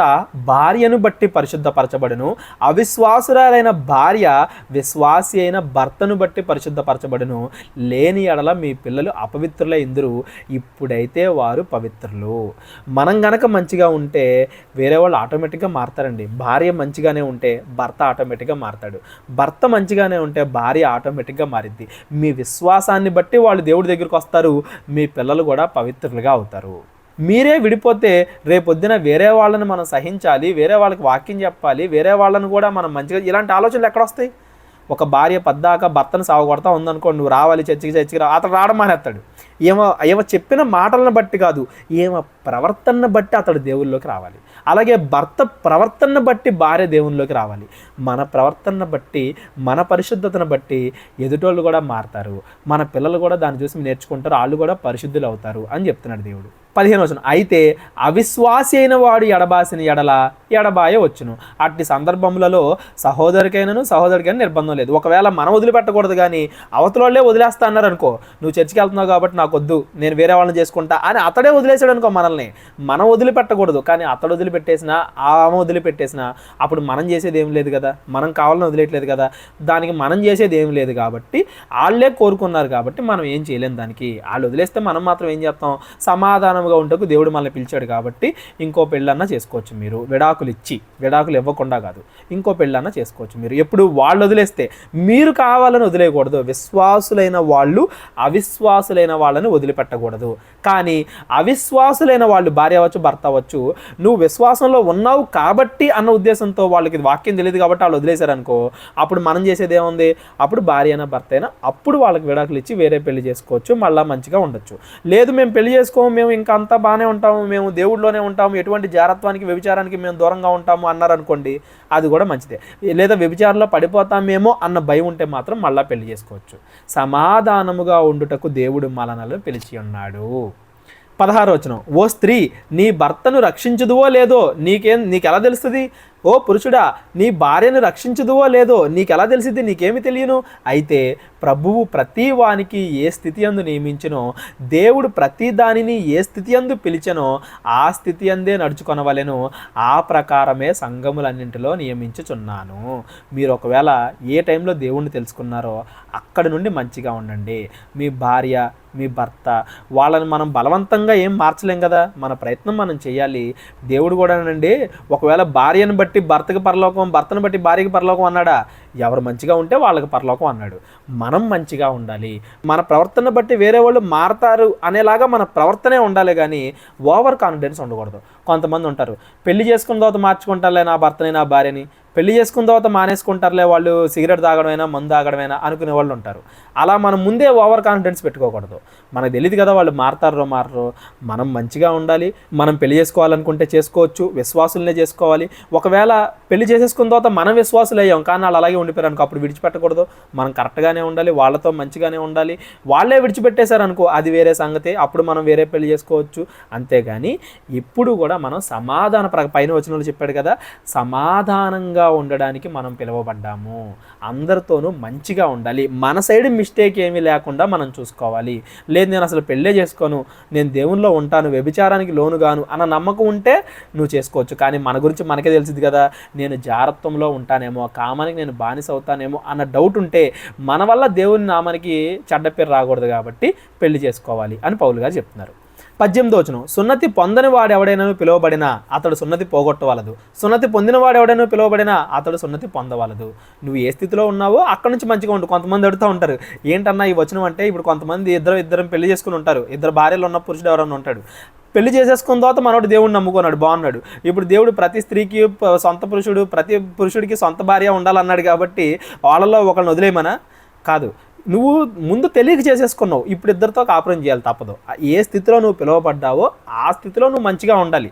భార్యను బట్టి పరిశుద్ధపరచబడును, అవిశ్వాసురాలైన భార్య విశ్వాసి అయిన భర్తను బట్టి పరిశుద్ధపరచబడును. లేని ఎడల మీ పిల్లలు అపవిత్రులై ఇందురు, ఇప్పుడైతే వారు పవిత్రులు. మనం గనక మంచిగా ఉంటే వేరే వాళ్ళు ఆటోమేటిక్గా మారతారండి. భార్య మంచిగానే ఉంటే భర్త ఆటోమేటిక్గా మారతాడు, భర్త మంచిగానే ఉంటే భార్య ఆటోమేటిక్గా మారిద్ది. మీ విశ్వాసాన్ని బట్టి వాళ్ళు దేవుడి దగ్గరికి వస్తారు, మీ పిల్లలు కూడా పవిత్రులుగా అవుతారు. మీరే విడిపోతే రేపొద్దున వేరే వాళ్ళని మనం సహించాలి, వేరే వాళ్ళకి వాక్యం చెప్పాలి, వేరే వాళ్ళని కూడా మనం మంచిగా, ఇలాంటి ఆలోచనలు ఎక్కడ వస్తాయి? ఒక భార్య పద్దాక భర్తను సాగుకొడతా ఉందనుకో, నువ్వు రావాలి చర్చికి రా, అతను రావడం మానేస్తాడు. ఏమో చెప్పిన మాటలను బట్టి కాదు, ఏమో ప్రవర్తనను బట్టి అతడు దేవుళ్ళలోకి రావాలి. అలాగే భర్త ప్రవర్తనను బట్టి భార్య దేవునిలోకి రావాలి. మన ప్రవర్తనను బట్టి మన పరిశుద్ధతను బట్టి ఎదుటోళ్ళు కూడా మారతారు, మన పిల్లలు కూడా దాన్ని చూసి నేర్చుకుంటారు, వాళ్ళు కూడా పరిశుద్ధులు అవుతారు అని చెప్తున్నాడు దేవుడు. 15 అయితే అవిశ్వాసి అయిన వాడు ఎడబాసిన ఎడల ఎడబాయ వచ్చును. అట్టి సందర్భములలో సహోదరికైనా నిర్బంధం లేదు. ఒకవేళ మనం వదిలిపెట్టకూడదు, కానీ అవతలోళ్ళే వదిలేస్తా అన్నారు అనుకో, నువ్వు చర్చికి వెళ్తున్నావు కాబట్టి నాకు వద్దు, నేను వేరే వాళ్ళని చేసుకుంటా అని అతడే వదిలేసాడు అనుకో, మనల్ని మనం వదిలిపెట్టకూడదు. కానీ అతడు వదిలిపెట్టేసినా ఆమె వదిలిపెట్టేసినా అప్పుడు మనం చేసేది ఏం లేదు కదా, మనం కావాలని వదిలేయట్లేదు కదా, దానికి మనం చేసేది ఏం లేదు. కాబట్టి వాళ్ళే కోరుకున్నారు కాబట్టి మనం ఏం చేయలేం దానికి. వాళ్ళు వదిలేస్తే మనం మాత్రం ఏం చేస్తాం, సమాధానంగా ఉంటకు దేవుడు మనల్ని పిలిచాడు కాబట్టి ఇంకో పెళ్ళన్నా చేసుకోవచ్చు. మీరు విడాకులు ఇవ్వకుండా కాదు, ఇంకో పెళ్ళన్నా చేసుకోవచ్చు మీరు. ఎప్పుడు వాళ్ళు వదిలేస్తే మీరు కావాలని వదిలేయకూడదు. విశ్వాసులైన వాళ్ళు అవిశ్వాసులైన వాళ్ళని వదిలిపెట్టకూడదు. కానీ అవిశ్వాసులైన వాళ్ళు భార్య అవ్వచ్చు భర్త అవ్వచ్చు, నువ్వు విశ్వాసంలో ఉన్నావు కాబట్టి అన్న ఉద్దేశంతో వాళ్ళకి వాక్యం తెలియదు కాబట్టి వాళ్ళు వదిలేశారనుకో, అప్పుడు మనం చేసేది ఏముంది, అప్పుడు భార్య అయినా భర్త అయినా అప్పుడు వాళ్ళకి విడాకులు ఇచ్చి వేరే పెళ్లి చేసుకోవచ్చు, మళ్ళీ మంచిగా ఉండొచ్చు. లేదు మేము పెళ్లి చేసుకోము, మేము ఇంకా అంతా బాగానే ఉంటాము, మేము దేవుడిలోనే ఉంటాము, ఎటువంటి జారత్వానికి వ్యభిచారానికి మేము దూరంగా ఉంటాము అన్నారనుకోండి, అది కూడా మంచిదే. లేదా వ్యభిచారంలో పడిపోతామేమో అన్న భయం ఉంటే మాత్రం మళ్ళీ పెళ్లి చేసుకోవచ్చు. సమాధానముగా ఉండుటకు దేవుడు మనలను పిలిచి ఉన్నాడు. 16 ఓ స్త్రీ నీ భర్తను రక్షించుదువో లేదో నీకెలా తెలుస్తుంది? ఓ పురుషుడా నీ భార్యను రక్షించుదువో లేదో నీకెలా తెలిసిద్ది? నీకేమి తెలియను? అయితే ప్రభువు ప్రతి వానికి ఏ స్థితి యందు నియమించునో, దేవుడు ప్రతి దానిని ఏ స్థితి యందు పిలిచెనో ఆ స్థితి యందే నడుచుకొనవలెను, ఆ ప్రకారమే సంఘములన్నింటిలో నియమించుచున్నాను. మీరు ఒకవేళ ఏ టైంలో దేవుణ్ణి తెలుసుకున్నారో అక్కడి నుండి మంచిగా ఉండండి. మీ భార్య మీ భర్త వాళ్ళని మనం బలవంతంగా ఏం మార్చలేం కదా, మన ప్రయత్నం మనం చేయాలి. దేవుడు కూడానండి ఒకవేళ భార్యను బట్టి భర్తకి పరలోకం, భర్తను బట్టి భార్యకి పరలోకం అన్నాడా? ఎవరు మంచిగా ఉంటే వాళ్ళకి పరలోకం అన్నాడు. మనం మంచిగా ఉండాలి. మన ప్రవర్తన బట్టి వేరే వాళ్ళు మారతారు అనేలాగా మన ప్రవర్తనే ఉండాలి, కానీ ఓవర్ కాన్ఫిడెన్స్ ఉండకూడదు. కొంతమంది ఉంటారు, పెళ్లి చేసుకున్న తర్వాత మార్చుకుంటారులే నా భర్తని నా భార్యని, పెళ్లి చేసుకున్న తర్వాత మానేసుకుంటారులే వాళ్ళు, సిగరెట్ తాగడమైనా మందు తాగడమైనా అనుకునే వాళ్ళు ఉంటారు. అలా మనం ముందే ఓవర్ కాన్ఫిడెన్స్ పెట్టుకోకూడదు. మనకు తెలియదు కదా వాళ్ళు మారతారో మారరో. మనం మంచిగా ఉండాలి. మనం పెళ్లి చేసుకోవాలనుకుంటే చేసుకోవచ్చు, విశ్వాసులనే చేసుకోవాలి. ఒకవేళ పెళ్లి చేసేసుకున్న తర్వాత మనం విశ్వాసులు అయ్యాం కానీ వాళ్ళు అలాగే ఉండిపోయారు అనుకో, అప్పుడు విడిచిపెట్టకూడదు. మనం కరెక్ట్గానే ఉండాలి, వాళ్ళతో మంచిగానే ఉండాలి. వాళ్ళే విడిచిపెట్టేశారు అనుకో, అది వేరే సంగతి, అప్పుడు మనం వేరే పెళ్లి చేసుకోవచ్చు. అంతేగాని ఎప్పుడు కూడా మనం పైన వచనంలో చెప్పాడు కదా, సమాధానంగా ఉండడానికి మనం పిలువబడ్డాము. అందరితోనూ మంచిగా ఉండాలి. మన సైడ్ మిస్టేక్ ఏమీ లేకుండా మనం చూసుకోవాలి. లేదు నేను అసలు పెళ్ళే చేసుకోను, నేను దేవునిలో ఉంటాను, వ్యభిచారానికి లోనుగాను అన్న నమ్మకం ఉంటే నువ్వు చేసుకోవచ్చు. కానీ మన గురించి మనకే తెలిసింది కదా, నేను జారత్వంలో ఉంటానేమో, కామానికి నేను బానిస అవుతానేమో అన్న డౌట్ ఉంటే మన వల్ల దేవుని నామానికి చెడ్డ పేరు రాకూడదు కాబట్టి పెళ్లి చేసుకోవాలి అని పౌలు గారు చెప్తున్నారు. 18వ వచనం, సున్నతి పొందని వాడెవడైనాను పిలువబడినా అతడు సున్నతి పోగొట్టవలదు, సున్నతి పొందిన వాడెవడైనా పిలువబడినా అతడు సున్నతి పొందవలదు. నువ్వు ఏ స్థితిలో ఉన్నావో అక్కడ నుంచి మంచిగా ఉండు. కొంతమంది అడుగుతూ ఉంటారు, ఏంటన్నా ఈ వచనం అంటే, ఇప్పుడు కొంతమంది ఇద్దరం పెళ్లి చేసుకుని ఉంటారు, ఇద్దరు భార్యలు ఉన్న పురుషుడు ఎవరైనా ఉంటాడు, పెళ్లి చేసేసుకున్న తర్వాత మనోడు దేవుడిని నమ్ముకున్నాడు, బాగున్నాడు. ఇప్పుడు దేవుడు ప్రతి స్త్రీకి సొంత పురుషుడు, ప్రతి పురుషుడికి సొంత భార్య ఉండాలన్నాడు కాబట్టి వాళ్ళలో ఒకరిని వదిలేయమనా? కాదు. నువ్వు ముందు తెలియక చేసేసుకున్నావు, ఇప్పుడు ఇద్దరితో కాపురం చేయాలి, తప్పదు. ఏ స్థితిలో నువ్వు పిలువబడ్డావో ఆ స్థితిలో నువ్వు మంచిగా ఉండాలి.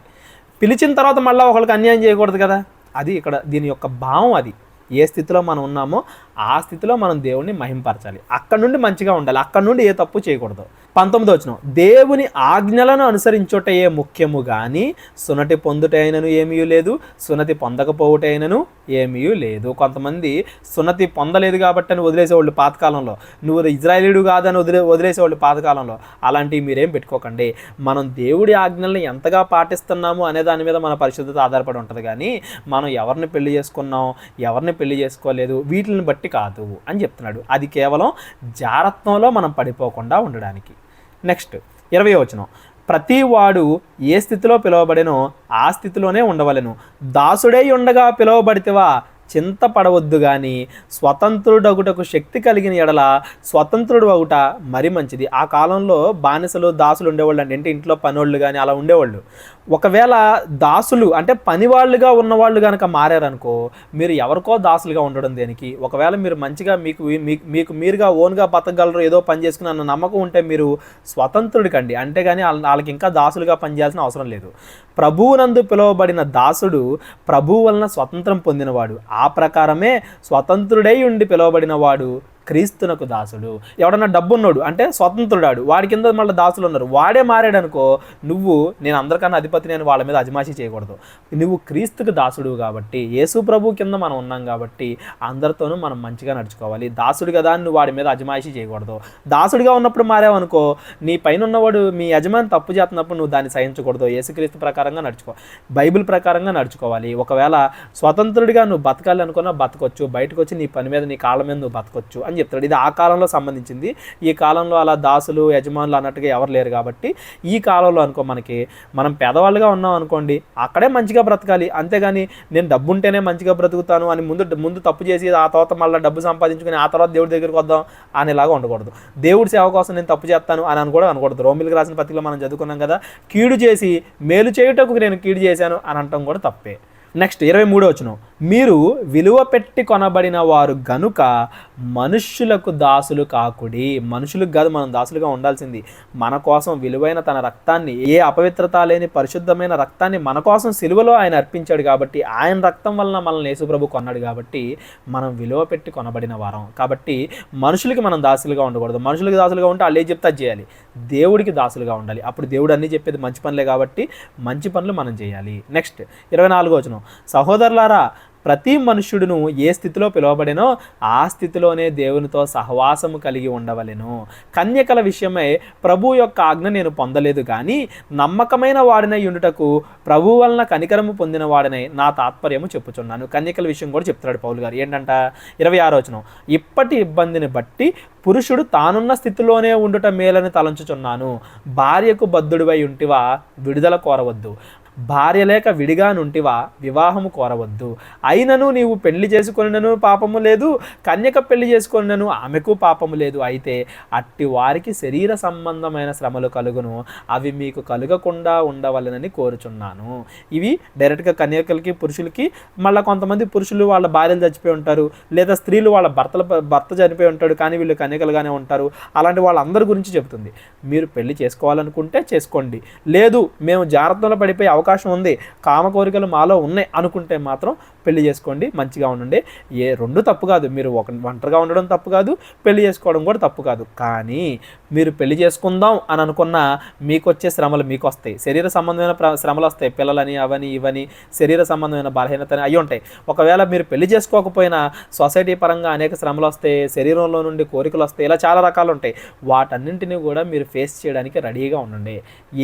పిలిచిన తర్వాత మళ్ళీ ఒకరికి అన్యాయం చేయకూడదు కదా. అది ఇక్కడ దీని యొక్క భావం. అది ఏ స్థితిలో మనం ఉన్నామో ఆ స్థితిలో మనం దేవుణ్ణి మహింపరచాలి. అక్కడ నుండి మంచిగా ఉండాలి, అక్కడ నుండి ఏ తప్పు చేయకూడదు. 19వ వచనం, దేవుని ఆజ్ఞలను అనుసరించుటయే ముఖ్యము కానీ సున్నతి పొందుటైనను ఏమీ లేదు, సున్నతి పొందకపోవుటైనను ఏమీ లేదు. కొంతమంది సున్నతి పొందలేదు కాబట్టి అని వదిలేసేవాళ్ళు పాతకాలంలో, నువ్వు ఇజ్రాయేలీడు కాదని వదిలేసేవాళ్ళు పాతకాలంలో. అలాంటివి మీరేం పెట్టుకోకండి. మనం దేవుడి ఆజ్ఞలను ఎంతగా పాటిస్తున్నాము అనే దాని మీద మన పరిశుద్ధత ఆధారపడి ఉంటుంది. కానీ మనం ఎవరిని పెళ్లి చేసుకున్నాం, ఎవరిని పెళ్లి చేసుకోలేదు, వీటిని బట్టి కాదు అని చెప్తున్నాడు. అది కేవలం జారత్వంలో మనం పడిపోకుండా ఉండడానికి. నెక్స్ట్ 20వ వచనం, ప్రతి వాడు ఏ స్థితిలో పిలువబడినో ఆ స్థితిలోనే ఉండవలెను. దాసుడై ఉండగా పిలువబడితివా, చింతపడవద్దు కానీ స్వతంత్రుడగుటకు శక్తి కలిగిన ఎడల స్వతంత్రుడు అవుట మరి మంచిది. ఆ కాలంలో బానిసలు దాసులు ఉండేవాళ్ళు అండి, అంటే ఇంట్లో పనోళ్ళు కానీ అలా ఉండేవాళ్ళు. ఒకవేళ దాసులు అంటే పనివాళ్ళుగా ఉన్నవాళ్ళు కనుక మారారనుకో, మీరు ఎవరికో దాసులుగా ఉండడం దేనికి? ఒకవేళ మీరు మంచిగా మీకు మీరుగా ఓన్గా బతకగలరు, ఏదో పని చేసుకుని అన్న నమ్మకం ఉంటే మీరు స్వతంత్రుడి కండి. అంతేగాని వాళ్ళకి ఇంకా దాసులుగా పనిచేయాల్సిన అవసరం లేదు. ప్రభువునందు పిలువబడిన దాసుడు ప్రభువు వలన స్వతంత్రం పొందినవాడు. ఆ ప్రకారమే స్వతంత్రుడై ఉండి పిలువబడిన వాడు క్రీస్తునకు దాసుడు. ఎవడన్నా డబ్బున్నాడు అంటే స్వతంత్రుడాడు, వాడి కింద మళ్ళీ దాసులు ఉన్నారు, వాడే మారాడు అనుకో, నువ్వు నేను అందరికన్నా అధిపతిని అని వాళ్ళ మీద అజమాషి చేయకూడదు. నువ్వు క్రీస్తుకు దాసుడు కాబట్టి, యేసు ప్రభు కింద మనం ఉన్నాం కాబట్టి అందరితోనూ మనం మంచిగా నడుచుకోవాలి. దాసుడు కదా అని నువ్వు వాడి మీద అజమాయిషి చేయకూడదు. దాసుడిగా ఉన్నప్పుడు మారావనుకో, నీ పైన ఉన్నవాడు మీ యజమాని తప్పు చేస్తున్నప్పుడు నువ్వు దాన్ని సహించకూడదు. యేసుక్రీస్తు ప్రకారంగా నడుచుకో, బైబిల్ ప్రకారంగా నడుచుకోవాలి. ఒకవేళ స్వతంత్రుడిగా నువ్వు బతకాలి అనుకున్నా బతకొచ్చు, బయటకు వచ్చి నీ పని మీద నీ కాళ్ళ మీద నువ్వు బతకొచ్చు అని చెప్తాడు. ఇది ఆ కాలంలో సంబంధించింది. ఈ కాలంలో అలా దాసులు యజమానులు అన్నట్టుగా ఎవరు లేరు కాబట్టి ఈ కాలంలో అనుకో, మనం పేదవాళ్ళుగా ఉన్నాం అనుకోండి, అక్కడే మంచిగా బ్రతకాలి. అంతేగాని నేను డబ్బు ఉంటేనే మంచిగా బ్రతుకుతాను అని ముందు తప్పు చేసి ఆ తర్వాత మళ్ళీ డబ్బు సంపాదించుకుని ఆ తర్వాత దేవుడి దగ్గరికి వద్దాం అనేలాగా ఉండకూడదు. దేవుడి సేవ కోసం నేను తప్పు చేస్తాను అని కూడా అనకూడదు. రోమిలకు రాసిన పత్రికలో మనం చదువుకున్నాం కదా, కీడు చేసి మేలు చేయుటకు నేను కీడు చేశాను అని అనటం కూడా తప్పే. నెక్స్ట్ 23వ వచనం, మీరు విలువ పెట్టి కొనబడిన వారు గనుక మనుష్యులకు దాసులు కాకుడి. మనుషులకు కాదు మనం దాసులుగా ఉండాల్సింది. మన కోసం విలువైన తన రక్తాన్ని, ఏ అపవిత్రత లేని పరిశుద్ధమైన రక్తాన్ని మన కోసం సిలువలో ఆయన అర్పించాడు కాబట్టి, ఆయన రక్తం వలన మనల్ని యేసుప్రభు కొన్నాడు కాబట్టి మనం విలువ పెట్టి కొనబడిన వారం. కాబట్టి మనుషులకి మనం దాసులుగా ఉండకూడదు. మనుషులకు దాసులుగా ఉంటే వాళ్ళు ఏం చెప్తే చేయాలి. దేవుడికి దాసులుగా ఉండాలి. అప్పుడు దేవుడు అన్నీ చెప్పేది మంచి పనులే కాబట్టి మంచి పనులు మనం చేయాలి. నెక్స్ట్ 24వ వచనం, సహోదరులారా, ప్రతి మనుష్యుడును ఏ స్థితిలో పిలువబడినో ఆ స్థితిలోనే దేవునితో సహవాసము కలిగి ఉండవలెను. కన్యకల విషయమై ప్రభు యొక్క ఆజ్ఞ నేను పొందలేదు కానీ నమ్మకమైన వాడినై ఉండుటకు ప్రభు వలన కనికరము పొందిన వాడినై నా తాత్పర్యము చెప్పుచున్నాను. కన్యకల విషయం కూడా చెప్తున్నాడు పౌలు గారు. ఏంటంట 26వ వచనం, ఇప్పటి ఇబ్బందిని బట్టి పురుషుడు తానున్న స్థితిలోనే ఉండుట మేలని తలంచుచున్నాను. భార్యకు బద్ధుడివై ఉంటివా, విడుదల కోరవద్దు. భార్య లేక విడిగా నుంటివా, వివాహము కోరవద్దు. అయినను నీవు పెళ్లి చేసుకొనినను పాపము లేదు, కన్యక పెళ్లి చేసుకొనినను ఆమెకు పాపము లేదు. అయితే అట్టి వారికి శరీర సంబంధమైన శ్రమలు కలుగును, అవి మీకు కలుగకుండా ఉండవలెనని కోరుచున్నాను. ఇవి డైరెక్ట్గా కన్యకలకి పురుషులకి. మళ్ళీ కొంతమంది పురుషులు వాళ్ళ భార్యలు చచ్చిపోయి ఉంటారు, లేదా స్త్రీలు వాళ్ళ భర్త చనిపోయి ఉంటాడు కానీ వీళ్ళు కన్యకలుగానే ఉంటారు. అలాంటి వాళ్ళందరి గురించి చెబుతుంది. మీరు పెళ్లి చేసుకోవాలనుకుంటే చేసుకోండి, లేదు మేము జాగ్రత్తలో పడిపోయే అవకాశం ఉంది, కామ కోరికలు మాలో ఉన్నాయి అనుకుంటే మాత్రం పెళ్లి చేసుకోండి, మంచిగా ఉండండి. రెండు తప్పు కాదు, మీరు ఒంటరిగా ఉండడం తప్పు కాదు, పెళ్లి చేసుకోవడం కూడా తప్పు కాదు. కానీ మీరు పెళ్లి చేసుకుందాం అని అనుకున్నా మీకు వచ్చే శ్రమలు మీకు వస్తాయి. శరీర సంబంధమైన శ్రమలు వస్తాయి, పిల్లలని అవని ఇవని శరీర సంబంధమైన బలహీనతని అవి ఉంటాయి. ఒకవేళ మీరు పెళ్లి చేసుకోకపోయినా సొసైటీ పరంగా అనేక శ్రమలు వస్తాయి, శరీరంలో నుండి కోరికలు వస్తాయి, ఇలా చాలా రకాలు ఉంటాయి. వాటన్నింటినీ కూడా మీరు ఫేస్ చేయడానికి రెడీగా ఉండండి.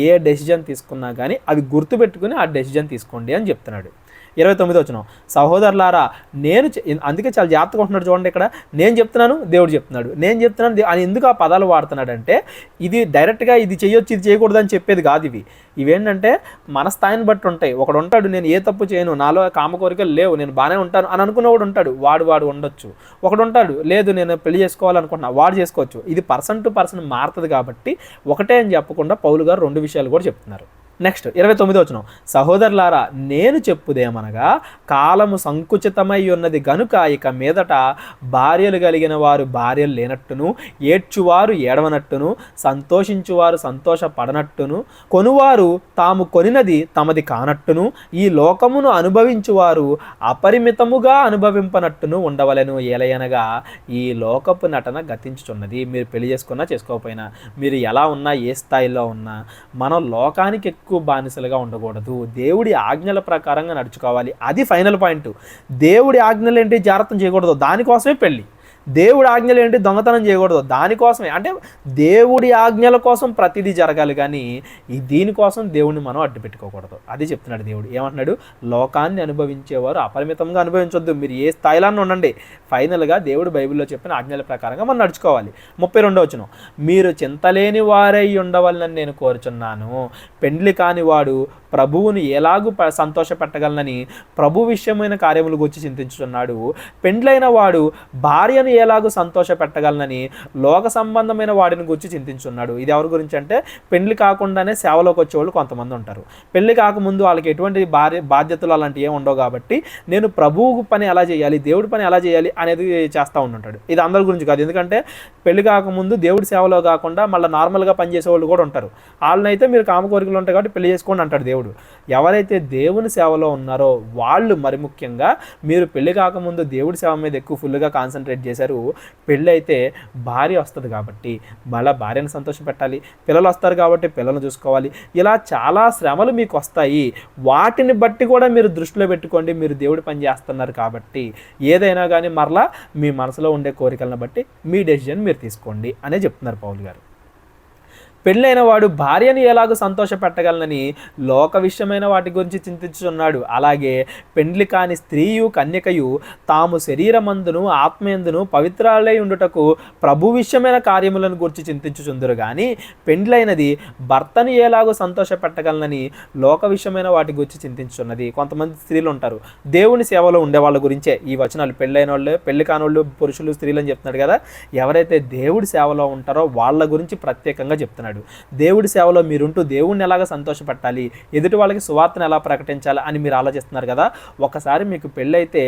ఏ డెసిజన్ తీసుకున్నా కానీ అవి గుర్తుపెట్టుకుని ఆ డెసిజన్ తీసుకోండి అని చెప్తున్నాడు. 29 వచనం, సహోదరులారా నేను అందుకే చాలా జాగ్రత్తగా ఉంటున్నాడు చూడండి. ఇక్కడ నేను చెప్తున్నాను, దేవుడు చెప్తున్నాడు. నేను చెప్తున్నాను అని ఎందుకు ఆ పదాలు వాడుతున్నాడంటే ఇది డైరెక్ట్గా ఇది చేయొచ్చు ఇది చేయకూడదు అని చెప్పేది కాదు. ఇవేంటంటే మన స్థాయిని బట్టి ఉంటాయి. ఒకడు ఉంటాడు నేను ఏ తప్పు చేయను, నాలో కామ కోరికలు లేవు, నేను బాగానే ఉంటాను అని అనుకున్నవాడు ఉంటాడు, వాడు ఉండొచ్చు. ఒకడు ఉంటాడు లేదు నేను పెళ్లి చేసుకోవాలనుకుంటున్నా, వాడు చేసుకోవచ్చు. ఇది పర్సన్ టు పర్సన్ మారుతుంది. కాబట్టి ఒకటే అని చెప్పకుండా పౌలు గారు 2 విషయాలు కూడా చెప్తున్నారు. నెక్స్ట్ 29 వచనం, సహోదరులారా నేను చెప్పుదేమనగా కాలము సంకుచితమై ఉన్నది గనుక ఇక మీదట భార్యలు కలిగిన వారు భార్యలు లేనట్టును, ఏడ్చువారు ఏడవనట్టును, సంతోషించువారు సంతోషపడనట్టును, కొనువారు తాము కొనినది తమది కానట్టును, ఈ లోకమును అనుభవించువారు అపరిమితముగా అనుభవింపనట్టును ఉండవలెను. ఏలయనగా ఈ లోకపు నటన గతించుచున్నది. మీరు పెళ్లి చేసుకున్నా చేసుకోకపోయినా, మీరు ఎలా ఉన్నా ఏ స్థాయిలో ఉన్నా, మనం లోకానికి ఎక్కువ బానిసలుగా ఉండకూడదు. దేవుడి ఆజ్ఞల ప్రకారంగా నడుచుకోవాలి. అది ఫైనల్ పాయింట్. దేవుడి ఆజ్ఞలు ఏంటి, జాగ్రత్త చేయకూడదు, దానికోసమే పెళ్ళి. దేవుడి ఆజ్ఞలు ఏంటి, దొంగతనం చేయకూడదు, దానికోసమే. అంటే దేవుడి ఆజ్ఞల కోసం ప్రతిదీ జరగాలి, కానీ దీనికోసం దేవుడిని మనం అడ్డు పెట్టుకోకూడదు. అది చెప్తున్నాడు దేవుడు. ఏమంటున్నాడు, లోకాన్ని అనుభవించేవారు అపరిమితంగా అనుభవించొద్దు, మీరు ఏ స్థాయిలో ఉండండి. ఫైనల్గా దేవుడు బైబిల్లో చెప్పిన ఆజ్ఞల ప్రకారంగా మనం నడుచుకోవాలి. 32వ వచనం, మీరు చింతలేని వారై ఉండవాలని నేను కోరుచున్నాను. పెండ్లి కాని వాడు ప్రభువును ఎలాగూ సంతోషపెట్టగలనని ప్రభు విషయమైన కార్యములు గురించి చింతించుతున్నాడు. పెండ్లైన వాడు భార్యను ఎలాగూ సంతోషపెట్టగలనని లోక సంబంధమైన వాడిని గురించి చింతించున్నాడు. ఇది ఎవరి గురించి అంటే పెండ్లి కాకుండానే సేవలోకి వచ్చేవాళ్ళు కొంతమంది ఉంటారు. పెళ్లి కాకముందు వాళ్ళకి ఎటువంటి బాధ్యతలు అలాంటివి ఏమి ఉండవు. కాబట్టి నేను ప్రభువు పని ఎలా చేయాలి, దేవుడి పని ఎలా చేయాలి అనేది చేస్తూ ఉంటుంటాడు. ఇది అందరి గురించి కాదు, ఎందుకంటే పెళ్లి కాకముందు దేవుడి సేవలో కాకుండా మళ్ళీ నార్మల్గా పనిచేసే వాళ్ళు కూడా ఉంటారు. వాళ్ళనైతే మీరు కామ కోరికలు ఉంటాయి కాబట్టి పెళ్లి చేసుకోండి అంటాడు దేవుడు. ఎవరైతే దేవుని సేవలో ఉన్నారో వాళ్ళు మరి ముఖ్యంగా మీరు పెళ్లి కాకముందు దేవుడి సేవ మీద ఎక్కువ ఫుల్గా కాన్సన్ట్రేట్ చేశారు. పెళ్ళి అయితే భార్య వస్తుంది కాబట్టి మళ్ళీ భార్యను సంతోషపెట్టాలి, పిల్లలు వస్తారు కాబట్టి పిల్లలను చూసుకోవాలి. ఇలా చాలా శ్రమలు మీకు వస్తాయి. వాటిని బట్టి కూడా మీరు దృష్టిలో పెట్టుకోండి. మీరు దేవుడి పని చేస్తున్నారు కాబట్టి ఏదైనా కానీ మరలా మీ మనసులో ఉండే కోరికలను బట్టి మీ డెసిజన్ మీరు తీసుకోండి అనే చెప్తున్నారు పౌలు గారు. పెళ్ళైన వాడు భార్యని ఎలాగో సంతోషపెట్టగలనని లోక విషయమైన వాటి గురించి చింతించుచున్నాడు. అలాగే పెండ్లి కాని స్త్రీయు కన్యకయు తాము శరీరమందును ఆత్మయందును పవిత్రాలై ఉండుటకు ప్రభు విషయమైన కార్యములను గురించి చింతించుచుందురు. కానీ పెండ్లైనది భర్తని ఎలాగో సంతోషపెట్టగలనని లోక విషయమైన వాటి గురించి చింతించుచున్నది. కొంతమంది స్త్రీలు ఉంటారు, దేవుని సేవలో ఉండే వాళ్ళ గురించే ఈ వచనాలు. పెళ్ళైన వాళ్ళు, పెళ్లి కానోళ్ళు, పురుషులు, స్త్రీలు అని చెప్తున్నాడు కదా. ఎవరైతే దేవుడి సేవలో ఉంటారో వాళ్ళ గురించి ప్రత్యేకంగా చెప్తున్నాడు. దేవుడి సేవలో మీరుంటూ దేవుడిని ఎలాగ సంతోషపెట్టాలి, ఎదుటి వాళ్ళకి సువార్తను ఎలా ప్రకటించాలి అని మీరు ఆలోచిస్తున్నారు కదా. ఒకసారి మీకు పెళ్ళైతే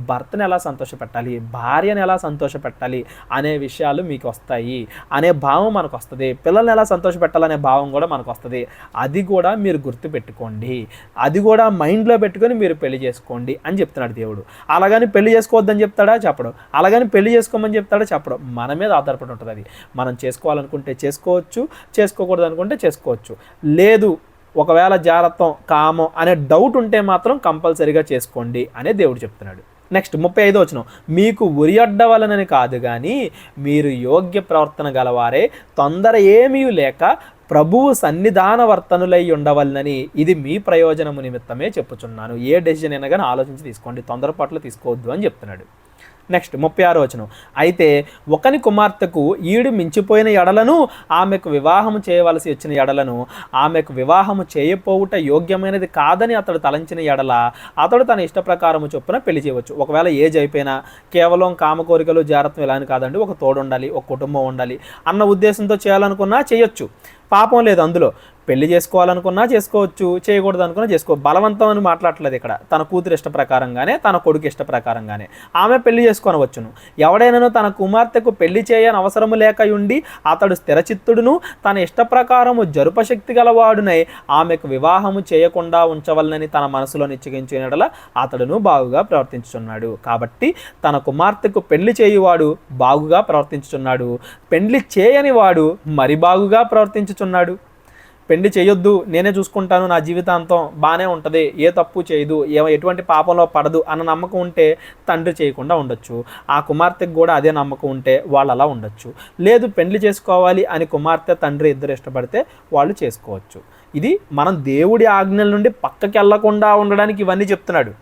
భర్తను ఎలా సంతోషపెట్టాలి, భార్యను ఎలా సంతోషపెట్టాలి అనే విషయాలు మీకు వస్తాయి, అనే భావం మనకు వస్తుంది. పిల్లల్ని ఎలా సంతోషపెట్టాలనే భావం కూడా మనకు వస్తుంది. అది కూడా మీరు గుర్తుపెట్టుకోండి, అది కూడా మైండ్లో పెట్టుకొని మీరు పెళ్లి చేసుకోండి అని చెప్తున్నాడు దేవుడు. అలాగని పెళ్లి చేసుకోవద్దని చెప్తాడా, చెప్పడం. అలాగని పెళ్లి చేసుకోమని చెప్తాడా, చెప్పడం. మన మీద ఆధారపడి ఉంటుంది. అది మనం చేసుకోవాలనుకుంటే చేసుకోవచ్చు, చేసుకోకూడదు అనుకుంటే చేసుకోవచ్చు. లేదు ఒకవేళ జాగ్రత్తం కామం అనే డౌట్ ఉంటే మాత్రం కంపల్సరీగా చేసుకోండి అనే దేవుడు చెప్తున్నాడు. నెక్స్ట్ 35వ వచనం, మీకు ఉరియడ్డవలనని కాదు కానీ మీరు యోగ్య ప్రవర్తన గలవారే, తొందర ఏమీ లేక ప్రభువు సన్నిధాన వర్తనులై ఉండవలనని ఇది మీ ప్రయోజనము నిమిత్తమే చెప్పుచున్నాను. ఏ డెసిజన్ అయినా కానీ ఆలోచించి తీసుకోండి, తొందరపాట్లు తీసుకోవద్దు అని చెప్తున్నాడు. నెక్స్ట్ 36వ వచనం, అయితే ఒకని కుమార్తెకు ఈడు మించిపోయిన ఎడలను ఆమెకు వివాహము చేయవలసి వచ్చిన ఎడలను ఆమెకు వివాహము చేయపోవుట యోగ్యమైనది కాదని అతడు తలంచిన ఎడల అతడు తన ఇష్ట ప్రకారము చొప్పున పెళ్లి చేయవచ్చు. ఒకవేళ ఏజ్ అయిపోయినా కేవలం కామ కోరికలు జాగ్రత్త ఇలా అని కాదండి, ఒక తోడు ఉండాలి, ఒక కుటుంబం ఉండాలి అన్న ఉద్దేశంతో చేయాలనుకున్నా చేయొచ్చు, పాపం లేదు అందులో. పెళ్లి చేసుకోవాలనుకున్నా చేసుకోవచ్చు, చేయకూడదు అనుకున్నా చేసుకో. బలవంతం అని మాట్లాడలేదు ఇక్కడ. తన కూతురు ఇష్ట ప్రకారంగానే, తన కొడుకు ఇష్ట ప్రకారంగానే ఆమె పెళ్లి చేసుకొనవచ్చును. ఎవడైనాను తన కుమార్తెకు పెళ్లి చేయని అవసరము లేక ఉండి అతడు స్థిరచిత్తుడును తన ఇష్ట ప్రకారము జరుపశక్తి గలవాడునై ఆమెకు వివాహము చేయకుండా ఉంచవలనని తన మనసులో నిశ్చయించిన యెడల అతడును బాగుగా ప్రవర్తించుచున్నాడు. కాబట్టి తన కుమార్తెకు పెళ్లి చేయువాడు బాగుగా ప్రవర్తించుచున్నాడు, పెళ్లి చేయని వాడు మరి బాగుగా ప్రవర్తించుచున్నాడు. పెళ్లి చేయొద్దు, నేనే చూసుకుంటాను, నా జీవితాంతం బాగానే ఉంటుంది, ఏ తప్పు చేయదు, ఎటువంటి పాపంలో పడదు అన్న నమ్మకం ఉంటే తండ్రి చేయకుండా ఉండొచ్చు. ఆ కుమార్తెకు కూడా అదే నమ్మకం ఉంటే వాళ్ళు అలా ఉండొచ్చు. లేదు పెళ్లి చేసుకోవాలి అని కుమార్తె తండ్రి ఇద్దరు ఇష్టపడితే వాళ్ళు చేసుకోవచ్చు. ఇది మనం దేవుడి ఆజ్ఞల నుండి పక్కకి వెళ్లకుండా ఉండడానికి ఇవన్నీ చెప్తున్నాడు.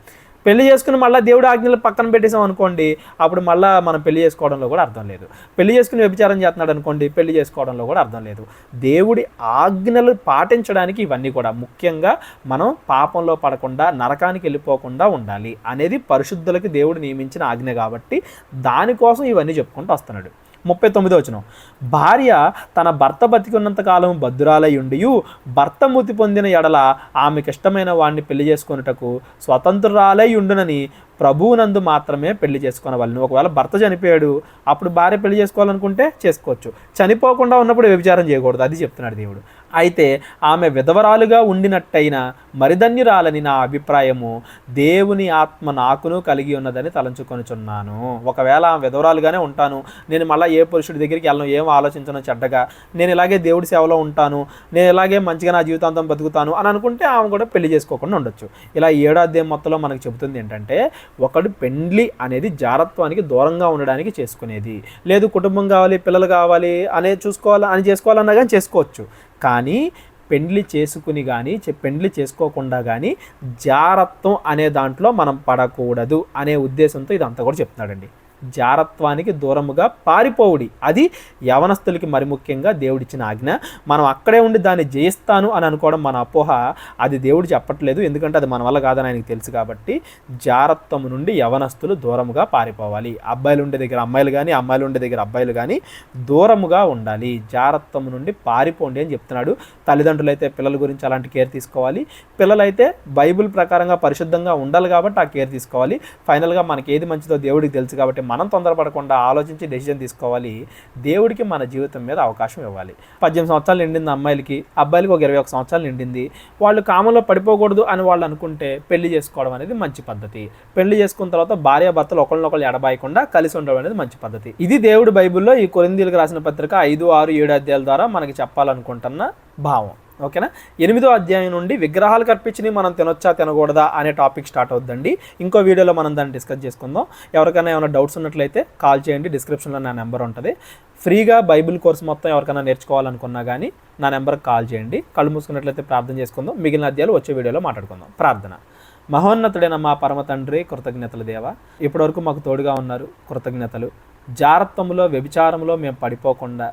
పెళ్లి చేసుకుని మళ్ళీ దేవుడి ఆజ్ఞలు పక్కన పెట్టేసాం అనుకోండి, అప్పుడు మళ్ళీ మనం పెళ్లి చేసుకోవడంలో కూడా అర్థం లేదు. పెళ్లి చేసుకుని వ్యభిచారం చేస్తున్నాడు అనుకోండి, పెళ్లి చేసుకోవడంలో కూడా అర్థం లేదు. దేవుడి ఆజ్ఞలు పాటించడానికి ఇవన్నీ కూడా ముఖ్యంగా మనం పాపంలో పడకుండా నరకానికి వెళ్ళిపోకుండా ఉండాలి అనేది పరిశుద్ధులకి దేవుడు నియమించిన ఆజ్ఞ కాబట్టి దానికోసం ఇవన్నీ చెప్పుకుంటూ వస్తున్నాడు. 39వ వచనం, భార్య తన భర్త బతికున్నంత కాలం బద్దురాలై ఉండియు భర్త మృతి పొందిన ఎడల ఆమెకి ఇష్టమైన వాడిని పెళ్లి చేసుకొనుటకు స్వతంత్రురాలై ఉండునని ప్రభువునందు మాత్రమే పెళ్లి చేసుకొనవలెను. ఒకవేళ భర్త చనిపోయాడు, అప్పుడు భార్య పెళ్లి చేసుకోవాలనుకుంటే చేసుకోవచ్చు, చనిపోకుండా ఉన్నప్పుడు వ్యభిచారం చేయకూడదు, అది చెప్తున్నాడు దేవుడు. అయితే ఆమె విధవరాలుగా ఉండినట్టయినా మరిధన్యురాలని నా అభిప్రాయము, దేవుని ఆత్మ నాకును కలిగి ఉన్నదని తలంచుకొనుచున్నాను. ఒకవేళ ఆమె విధవరాలుగానే ఉంటాను, నేను మళ్ళీ ఏ పురుషుడి దగ్గరికి వెళ్ళను, ఏం ఆలోచించను చెడ్డగా, నేను ఇలాగే దేవుడి సేవలో ఉంటాను, నేను ఇలాగే మంచిగా నా జీవితాంతం బతుకుతాను అని అనుకుంటే ఆమె కూడా పెళ్లి చేసుకోకుండా ఉండొచ్చు. ఇలా 7వ అధ్యాయం మొత్తంలో మనకు చెబుతుంది ఏంటంటే, ఒకడు పెండ్లి అనేది జారత్వానికి దూరంగా ఉండడానికి చేసుకునేది. లేదు కుటుంబం కావాలి, పిల్లలు కావాలి చేసుకోవాలన్నా కానీ చేసుకోవచ్చు. కానీ పెండ్లి చేసుకుని కానీ పెండ్లి చేసుకోకుండా కానీ జారత్వం అనే దాంట్లో మనం పడకూడదు అనే ఉద్దేశంతో ఇదంతా కూడా చెప్తున్నాడండి. జారత్వానికి దూరముగా పారిపోవుడి, అది యవనస్తులకి మరి ముఖ్యంగా దేవుడిచ్చిన ఆజ్ఞ. మనం అక్కడే ఉండి దాన్ని జయిస్తాను అని అనుకోవడం మన అపోహ. అది దేవుడు చెప్పట్లేదు, ఎందుకంటే అది మన వల్ల కాదని ఆయనకు తెలుసు. కాబట్టి జారత్వం నుండి యవనస్తులు దూరముగా పారిపోవాలి. అబ్బాయిలు ఉండే దగ్గర అమ్మాయిలు కానీ, అమ్మాయిలు ఉండే దగ్గర అబ్బాయిలు కానీ దూరముగా ఉండాలి. జారత్వం నుండి పారిపోండి అని చెప్తున్నాడు. తల్లిదండ్రులు అయితే పిల్లల గురించి అలాంటి కేర్ తీసుకోవాలి, పిల్లలైతే బైబిల్ ప్రకారంగా పరిశుద్ధంగా ఉండాలి కాబట్టి ఆ కేర్ తీసుకోవాలి. ఫైనల్గా మనకి ఏది మంచిదో దేవుడికి తెలుసు కాబట్టి మనం తొందరపడకుండా ఆలోచించి డెసిజన్ తీసుకోవాలి. దేవుడికి మన జీవితం మీద అవకాశం ఇవ్వాలి. 18 సంవత్సరాలు నిండింది అమ్మాయిలకి, అబ్బాయిలకి ఒక 21 సంవత్సరాలు నిండింది. వాళ్ళు కామంలో పడిపోకూడదు అని వాళ్ళు అనుకుంటే పెళ్లి చేసుకోవడం అనేది మంచి పద్ధతి. పెళ్లి చేసుకున్న తర్వాత భార్యాభర్తలు ఒకళ్ళనొకళ్ళు ఎడబాయకుండా కలిసి ఉండడం అనేది మంచి పద్ధతి. ఇది దేవుడు బైబిల్లో ఈ కొరింథీయులకు రాసిన పత్రిక 5, 6, 7 అధ్యాయాల ద్వారా మనకి చెప్పాలనుకుంటున్న భావం. ఓకేనా. 8వ అధ్యాయం నుండి విగ్రహాలు కల్పించి మనం తినొచ్చా తినకూడదా అనే టాపిక్ స్టార్ట్ అవుద్దండి. ఇంకో వీడియోలో మనం దాన్ని డిస్కస్ చేసుకుందాం. ఎవరికైనా ఏమైనా డౌట్స్ ఉన్నట్లయితే కాల్ చేయండి, డిస్క్రిప్షన్లో నా నెంబర్ ఉంటుంది. ఫ్రీగా బైబిల్ కోర్స్ మొత్తం ఎవరికైనా నేర్చుకోవాలనుకున్నా కానీ నా నెంబర్కి కాల్ చేయండి. కళ్ళు మూసుకున్నట్లయితే ప్రార్థన చేసుకుందాం. మిగిలిన అధ్యాయాలు వచ్చే వీడియోలో మాట్లాడుకుందాం. ప్రార్థన. మహోన్నతుడైన మా పరమ తండ్రి, కృతజ్ఞతలు దేవా, ఇప్పటివరకు మాకు తోడుగా ఉన్నారు, కృతజ్ఞతలు. జారత్వంలో వ్యభిచారంలో మేము పడిపోకుండా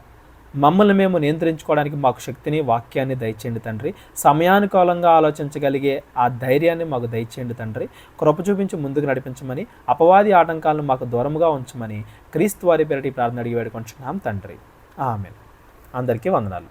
మమ్మల్ని మేము నియంత్రించుకోవడానికి మాకు శక్తిని, వాక్యాన్ని దయచేయండి తండ్రి. సమయానుకూలంగా ఆలోచించగలిగే ఆ ధైర్యాన్ని మాకు దయచేయండి తండ్రి. కృప చూపించి ముందుకు నడిపించమని, అపవాది ఆటంకాలను మాకు దూరంగా ఉంచమని క్రీస్తు వారి పేరిట ప్రార్థన అడిగి వేడుకుంటున్నాం తండ్రి. ఆమేన్. అందరికీ వందనాలు.